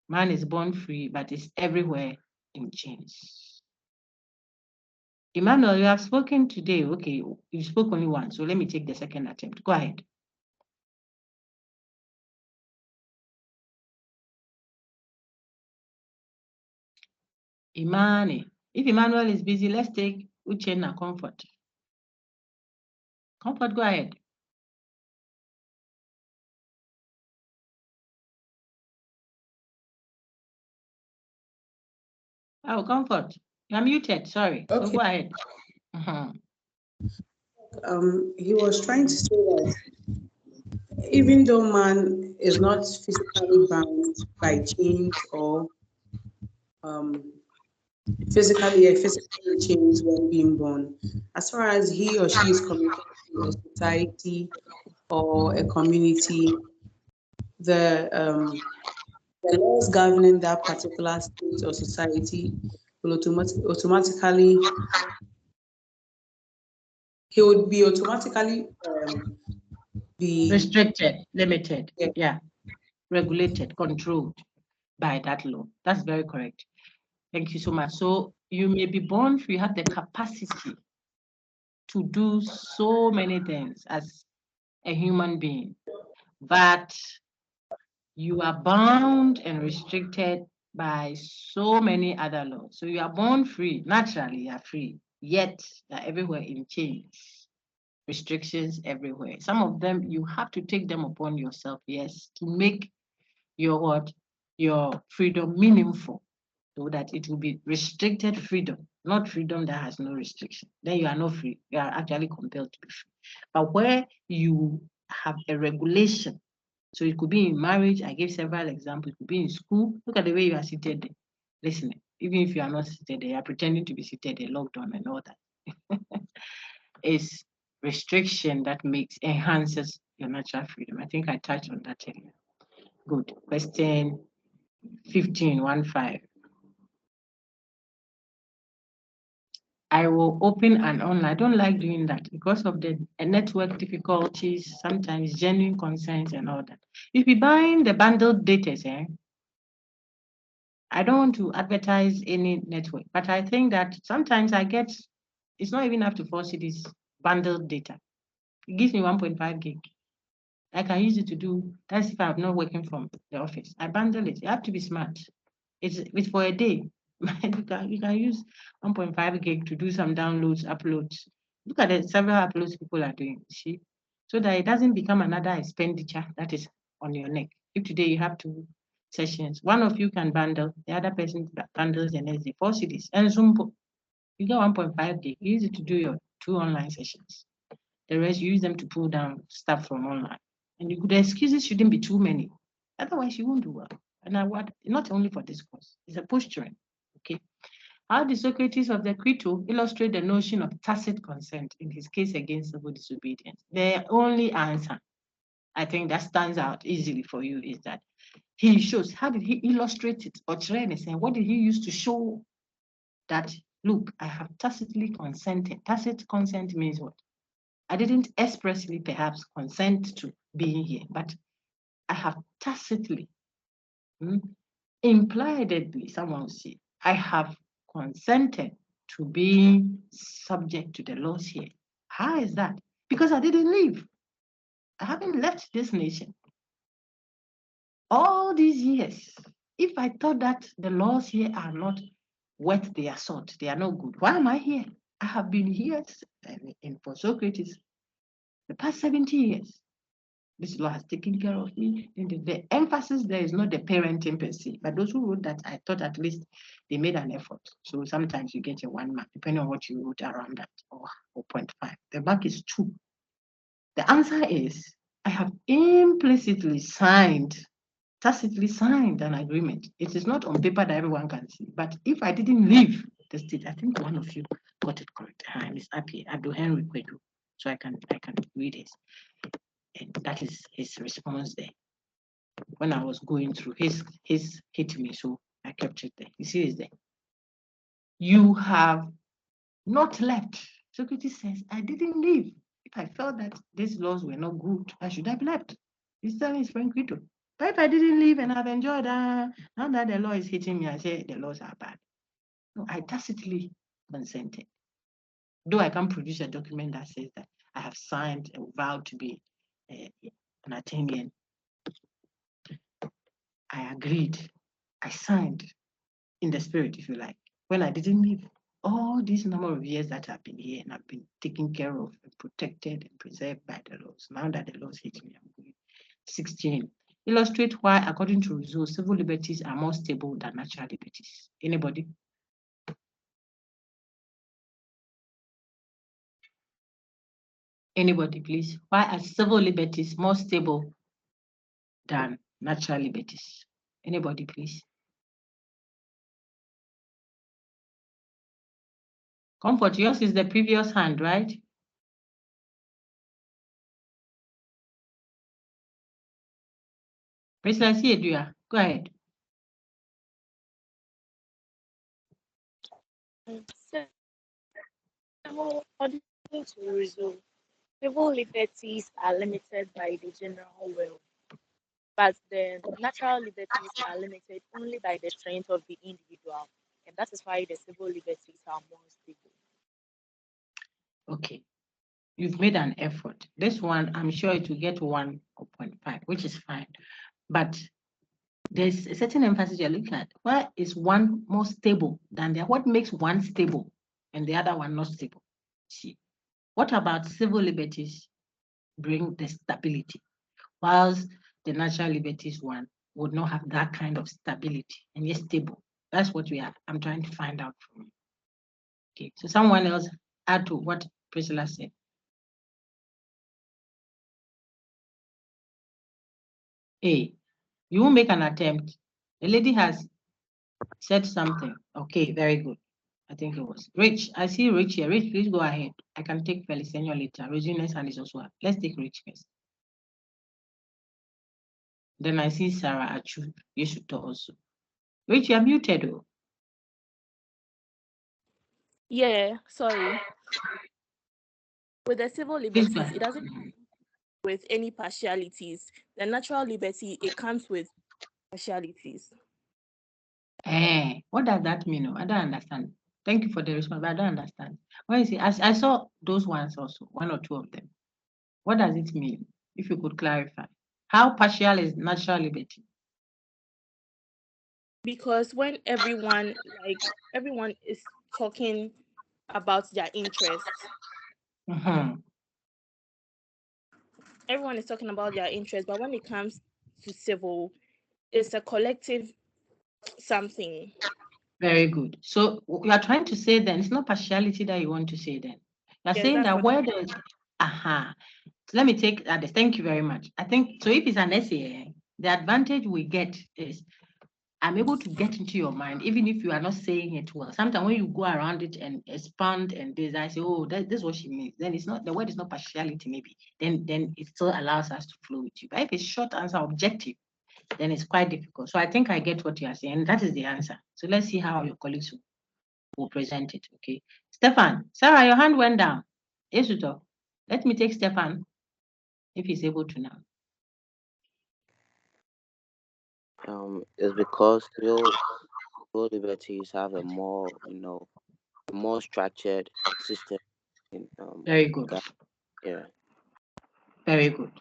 [SPEAKER 1] Man is born free, but is everywhere in chains. Emmanuel, you have spoken today. Okay, you spoke only once, so let me take the second attempt. Go ahead. Imani. If Emmanuel is busy, let's take Uchenna Comfort. Comfort, go ahead. Oh, Comfort, you're muted. Sorry. So
[SPEAKER 14] Okay.
[SPEAKER 1] go ahead.
[SPEAKER 14] He was trying to say that even though man is not physically bound by chains or physically changed when being born, as far as he or she is committed to a society or a community, the laws governing that particular state or society will automatically he would be automatically be
[SPEAKER 1] restricted, limited,
[SPEAKER 14] yeah,
[SPEAKER 1] regulated, controlled by that law. That's very correct. Thank you so much. So you may be born free, you have the capacity to do so many things as a human being, but you are bound and restricted by so many other laws. So you are born free, naturally you are free, yet you are everywhere in chains, restrictions everywhere. Some of them, you have to take them upon yourself, yes, to make your what? Your freedom meaningful, so that it will be restricted freedom, not freedom that has no restriction. Then you are not free. You are actually compelled to be free. But where you have a regulation, so it could be in marriage, I gave several examples, it could be in school. Look at the way you are seated there, listening. Even if you are not seated there, you are pretending to be seated there, locked on and all that. It's restriction that enhances your natural freedom. I think I touched on that earlier. Good. Question 15. I will open an online. I don't like doing that because of the network difficulties, sometimes genuine concerns and all that. If you're buying the bundled data, I don't want to advertise any network, but I think that sometimes it's not even up to 4 cities bundled data. It gives me 1.5 gig. I can use it to do, that's if I'm not working from the office. I bundle it. You have to be smart. It's for a day. You can use 1.5 gig to do some downloads, uploads. Look at the several uploads people are doing, see? So that it doesn't become another expenditure that is on your neck. If today you have 2 sessions, one of you can bundle, the other person bundles the next day, 4 cities. And Zumbo, you get 1.5 gig, use it to do your 2 online sessions. The rest, you use them to pull down stuff from online. And the excuses shouldn't be too many. Otherwise, you won't do well. And not only for this course, it's a posturing. Okay. How the Socrates of the Crito illustrate the notion of tacit consent in his case against civil disobedience? The only answer, I think that stands out easily for you, is that he shows, how did he illustrate it? Or what did he use to show that, look, I have tacitly consented. Tacit consent means what? I didn't expressly perhaps consent to being here, but I have tacitly, impliedly, someone will say, I have consented to being subject to the laws here. How is that? Because I didn't leave. I haven't left this nation. All these years, if I thought that the laws here are not worth their salt, they are not good, why am I here? I have been here for Socrates the past 70 years. This law has taken care of me. And the emphasis there is not the parenting per se, but those who wrote that, I thought at least they made an effort. So sometimes you get a 1 mark, depending on what you wrote around that, or 0.5. The mark is 2. The answer is, I have implicitly signed, tacitly signed an agreement. It is not on paper that everyone can see. But if I didn't leave the state, I think one of you got it correct. It's Api, Abdul Henry Kwedu. So I can read it. And that is his response there. When I was going through, his hit me, so I kept it there. You see it's there. You have not left. Socrates says, I didn't leave. If I felt that these laws were not good, I should have left. He's telling his friend Crito. But if I didn't leave and I've enjoyed now that the law is hitting me, I say the laws are bad. No, I tacitly consented. Though I can't produce a document that says that I have signed a vow to be an Athenian. I agreed. I signed in the spirit, if you like, when I didn't live. All these number of years that I've been here and I've been taken care of and protected and preserved by the laws. Now that the laws hit me, I'm going. 16. Illustrate why, according to Rousseau, civil liberties are more stable than natural liberties. Anybody? Anybody, please? Why are civil liberties more stable than natural liberties? Anybody, please? Comfort, yours is the previous hand, right? Precisely, Edua, go ahead.
[SPEAKER 5] So, according to Rousseau, civil liberties are limited by the general will, but the natural liberties are limited only by the strength of the individual, and that is why the civil liberties are more stable.
[SPEAKER 1] Okay, you've made an effort. This one, I'm sure it will get 1.5, which is fine. But there's a certain emphasis you're looking at. Why is one more stable than the other? What makes one stable and the other one not stable? See, what about civil liberties bring the stability, whilst the natural liberties one would not have that kind of stability and yet stable? That's what I'm trying to find out from you. Okay, so someone else add to what Priscilla said. A, you will make an attempt. The lady has said something. Okay, very good. I think it was Rich. I see Rich here. Rich, please go ahead. I can take Feliciano later. Regina's hand is also up. Let's take Rich first. Then I see Sarah Achu. You should talk also. Rich, you're muted though.
[SPEAKER 4] Yeah, sorry. With the civil liberties, it doesn't come with any partialities. The natural liberty, it comes with partialities.
[SPEAKER 1] What does that mean? I don't understand. Thank you for the response, but I don't understand. What is it? I saw those ones also, one or two of them. What does it mean? If you could clarify. How partial is natural liberty?
[SPEAKER 4] Because when everyone is talking about their interests, everyone is talking about their interests, but when it comes to civil, it's a collective something.
[SPEAKER 1] Very good. So you are trying to say then it's not partiality that you want to say then. You're saying that where there's so let me take that. Thank you very much. I think so. If it's an essay, the advantage we get is I'm able to get into your mind, even if you are not saying it well. Sometimes when you go around it and expand and this, I say, oh, this is what she means. Then it's not, the word is not partiality, maybe. Then it still allows us to flow with you. But if it's short answer objective, then it's quite difficult. So I think I get what you are saying. And that is the answer. So let's see how your colleagues will present it. Okay. Stefan, Sarah, your hand went down. Yes, you talk. Let me take Stefan if he's able to now.
[SPEAKER 15] It's because civil liberties have a more, a more structured system.
[SPEAKER 1] Very good.
[SPEAKER 15] Yeah.
[SPEAKER 1] Very good.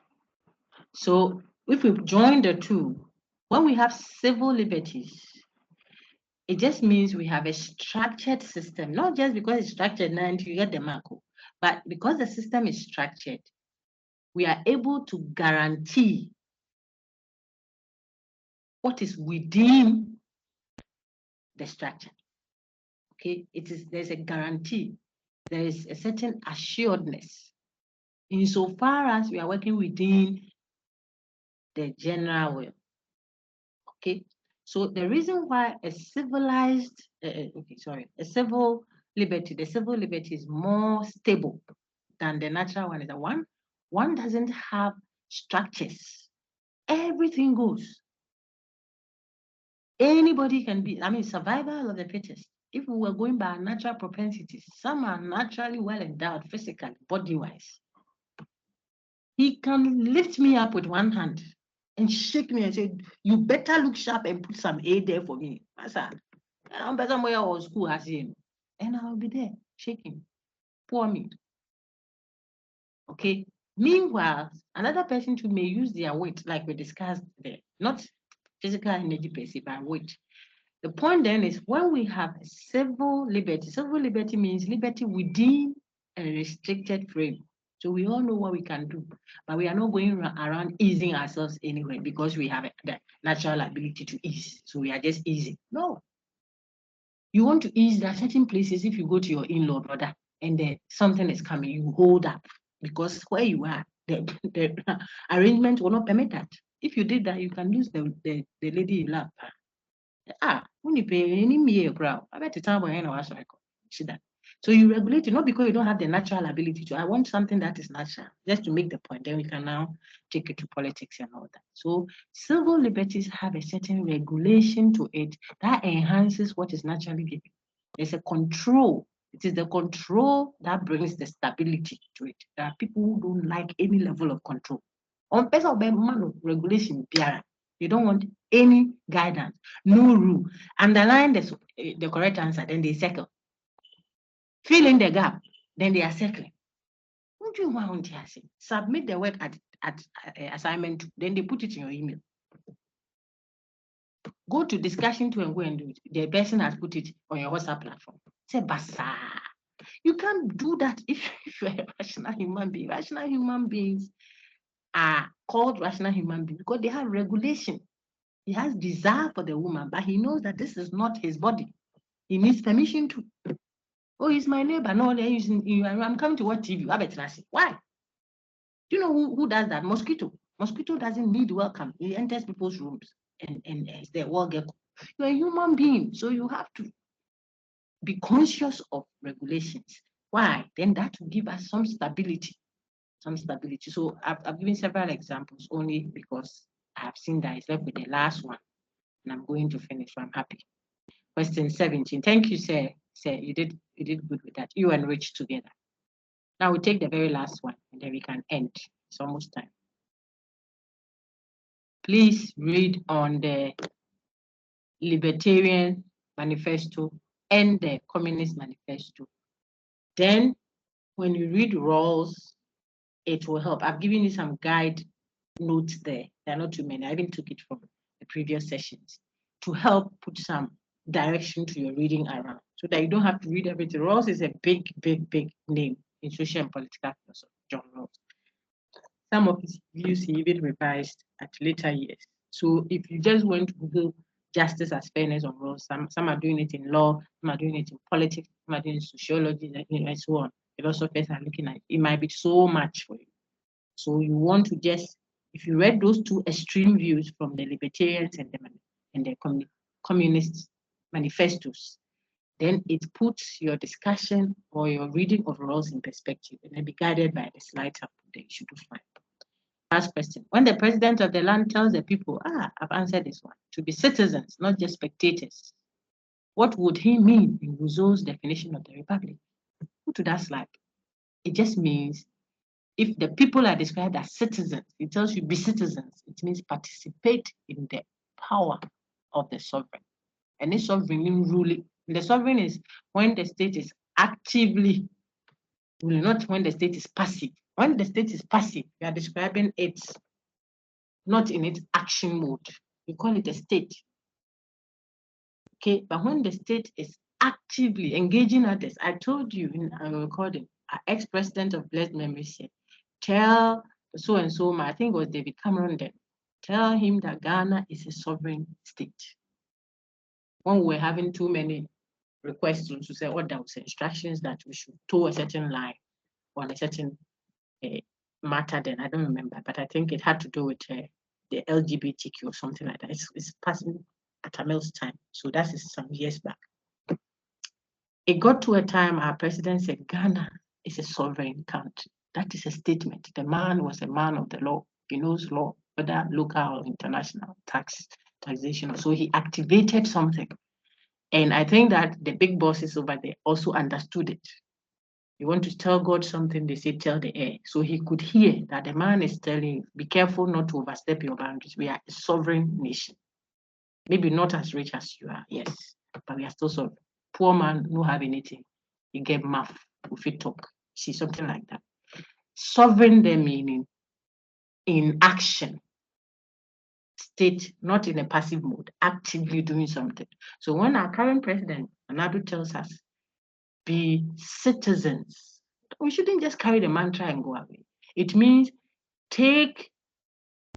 [SPEAKER 1] So if we join the two, when we have civil liberties, it just means we have a structured system, not just because it's structured and you get the mark, but because the system is structured, we are able to guarantee what is within the structure. Okay, there's a guarantee, there is a certain assuredness insofar as we are working within the general will. Okay, so the reason why a civil liberty, the civil liberty is more stable than the natural one is that one doesn't have structures. Everything goes. Anybody can be, survival of the fittest. If we were going by natural propensities, some are naturally well endowed physically, body-wise. He can lift me up with one hand and shake me and say, you better look sharp and put some A there for me. I'm better where I was school as him. And I'll be there shaking. Poor me. Okay. Meanwhile, another person too may use their weight, like we discussed there, not physical energy per se, but weight. The point then is when we have civil liberty means liberty within a restricted frame. So we all know what we can do, but we are not going around easing ourselves anyway because we have the natural ability to ease. So we are just easing. No. You want to ease. There are certain places, if you go to your in-law brother and then something is coming, you hold up because where you are, the arrangement will not permit that. If you did that, you can lose the lady you love. When you pay any me a crowd, I bet the time when I was like, see that. So you regulate it, not because you don't have the natural ability to. I want something that is natural, just to make the point. Then we can now take it to politics and all that. So civil liberties have a certain regulation to it that enhances what is naturally given. There's a control. It is the control that brings the stability to it. There are people who don't like any level of control. On person regulation, you don't want any guidance, no rule. Underline the correct answer, then they circle. Fill in the gap, then they are circling. What do you want to say? Submit the work at assignment 2, then they put it in your email. Go to discussion 2 and go and do it. The person has put it on your WhatsApp platform. Say, basa. You can't do that if you're a rational human being. Rational human beings are called rational human beings because they have regulation. He has desire for the woman, but he knows that this is not his body. He needs permission to. Oh, he's my neighbor. No, they're using. I'm coming to watch TV. Why? Do you know who does that? Mosquito. Mosquito doesn't need welcome. He enters people's rooms and is the wall gecko. You're a human being, so you have to be conscious of regulations. Why? Then that will give us some stability. So I've given several examples only because I've seen that it's left with the last one. And I'm going to finish, so I'm happy. Question 17. Thank you, sir. Sir, you did good with that. You and Rich together. Now we take the very last one, and then we can end. It's almost time. Please read on the Libertarian Manifesto and the Communist Manifesto. Then, when you read Rawls, it will help. I've given you some guide notes there. There are not too many. I even took it from the previous sessions to help put some direction to your reading around so that you don't have to read everything. Rawls is a big name in social and political philosophy, John Rawls. Some of his views he even revised at later years. So if you just went to Google justice as fairness on Rawls, some are doing it in law, some are doing it in politics, some are doing sociology, and so on. Philosophers are looking at it. It might be so much for you. So you want to just, if you read those two extreme views from the libertarians and the communist manifestos, then it puts your discussion or your reading of Rawls in perspective and then be guided by the slides up there. You should do fine. Last question. When the president of the land tells the people, I've answered this one, to be citizens, not just spectators, what would he mean in Rousseau's definition of the republic? Go to that slide. It just means if the people are described as citizens, it tells you be citizens. It means participate in the power of the sovereign. And this sovereign ruling, the sovereign is when the state is actively ruling, not when the state is passive. When the state is passive, we are describing it not in its action mode. We call it a state. Okay, but when the state is actively engaging others, I told you in our recording, our ex-president of blessed memory said, tell so and so, I think it was David Cameron then, tell him that Ghana is a sovereign state. When we were having too many requests to say, what there was instructions that we should toe a certain line on a certain matter, then I don't remember, but I think it had to do with the LGBTQ or something like that. It's passing at Tamil's time, so that is some years back. It got to a time our president said Ghana is a sovereign country. That is a statement. The man was a man of the law. He knows law, whether local or international taxation. So he activated something. And I think that the big bosses over there also understood it. You want to tell God something, they say, tell the air. So he could hear that the man is telling, be careful not to overstep your boundaries. We are a sovereign nation. Maybe not as rich as you are, yes, but we are still sovereign. Poor man, no have anything. You get math, if you talk. See, something like that. Sovereign there meaning in action. State, not in a passive mode, actively doing something. So when our current president, Anadu, tells us, be citizens, we shouldn't just carry the mantra and go away. It means take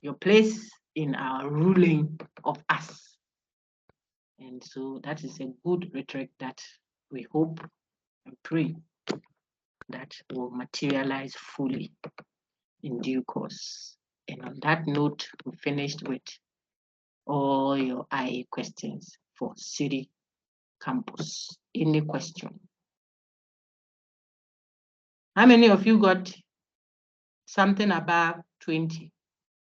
[SPEAKER 1] your place in our ruling of us. And so that is a good rhetoric that we hope and pray that will materialize fully in due course. And on that note, we finished with all your IA questions for City Campus. Any question? How many of you got something above 20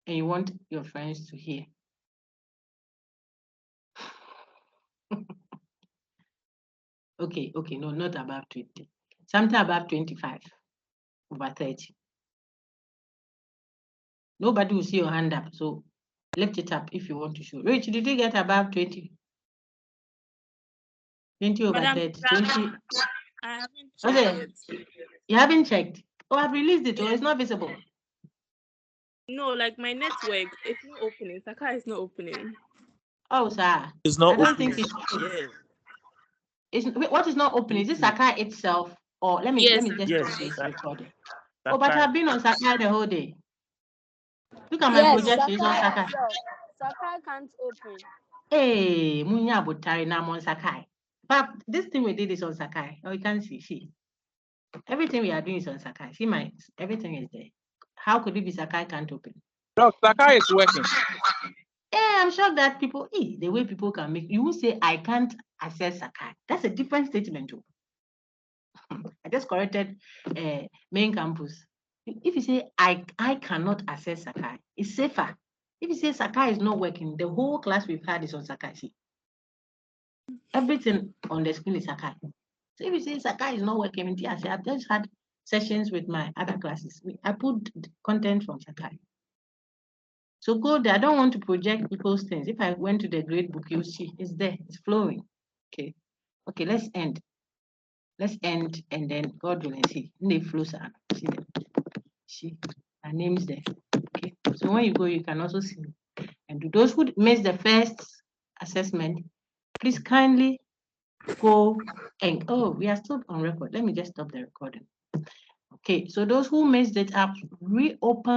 [SPEAKER 1] and you want your friends to hear? Okay, no, not above 20. Something above 25, over 30. Nobody will see your hand up, so lift it up if you want to show. Rich, did you get above 20? 20 over
[SPEAKER 16] Madam,
[SPEAKER 1] 30, 20.
[SPEAKER 16] I haven't checked yet.
[SPEAKER 1] You haven't checked? Oh, I've released it, or it's not visible?
[SPEAKER 16] No, like my network, it's not opening. Sakai is not opening.
[SPEAKER 1] Oh, sir.
[SPEAKER 3] It's not
[SPEAKER 1] I don't
[SPEAKER 3] opening.
[SPEAKER 1] think it's true.
[SPEAKER 3] Yeah.
[SPEAKER 1] Wait, what is not opening? Is it Sakai itself? Or let me just stop this recording. Oh, but I've been on Sakai the whole day. Look at my projections on Sakai.
[SPEAKER 5] Sakai can't open.
[SPEAKER 1] Hey, Munya Butari, now I'm on Sakai. But this thing we did is on Sakai. Oh, you can see. Everything we are doing is on Sakai. See, everything is there. How could it be Sakai can't open?
[SPEAKER 2] No, Sakai is working.
[SPEAKER 1] Yeah, I'm shocked that people, the way people can make, you will say, I can't access Sakai. That's a different statement too. I just corrected main campus. If you say, I cannot access Sakai, it's safer. If you say Sakai is not working, the whole class we've had is on Sakai. See, everything on the screen is Sakai. So if you say Sakai is not working, I've just had sessions with my other classes. I put content from Sakai. So go there. I don't want to project people's things. If I went to the grade book, you'll see it's there, it's flowing. Okay, let's end. And then God will see. They flow, see, our name's there. Okay, so when you go, you can also see. And to those who missed the first assessment, please kindly go and we are still on record. Let me just stop the recording. Okay, so those who missed it up, reopen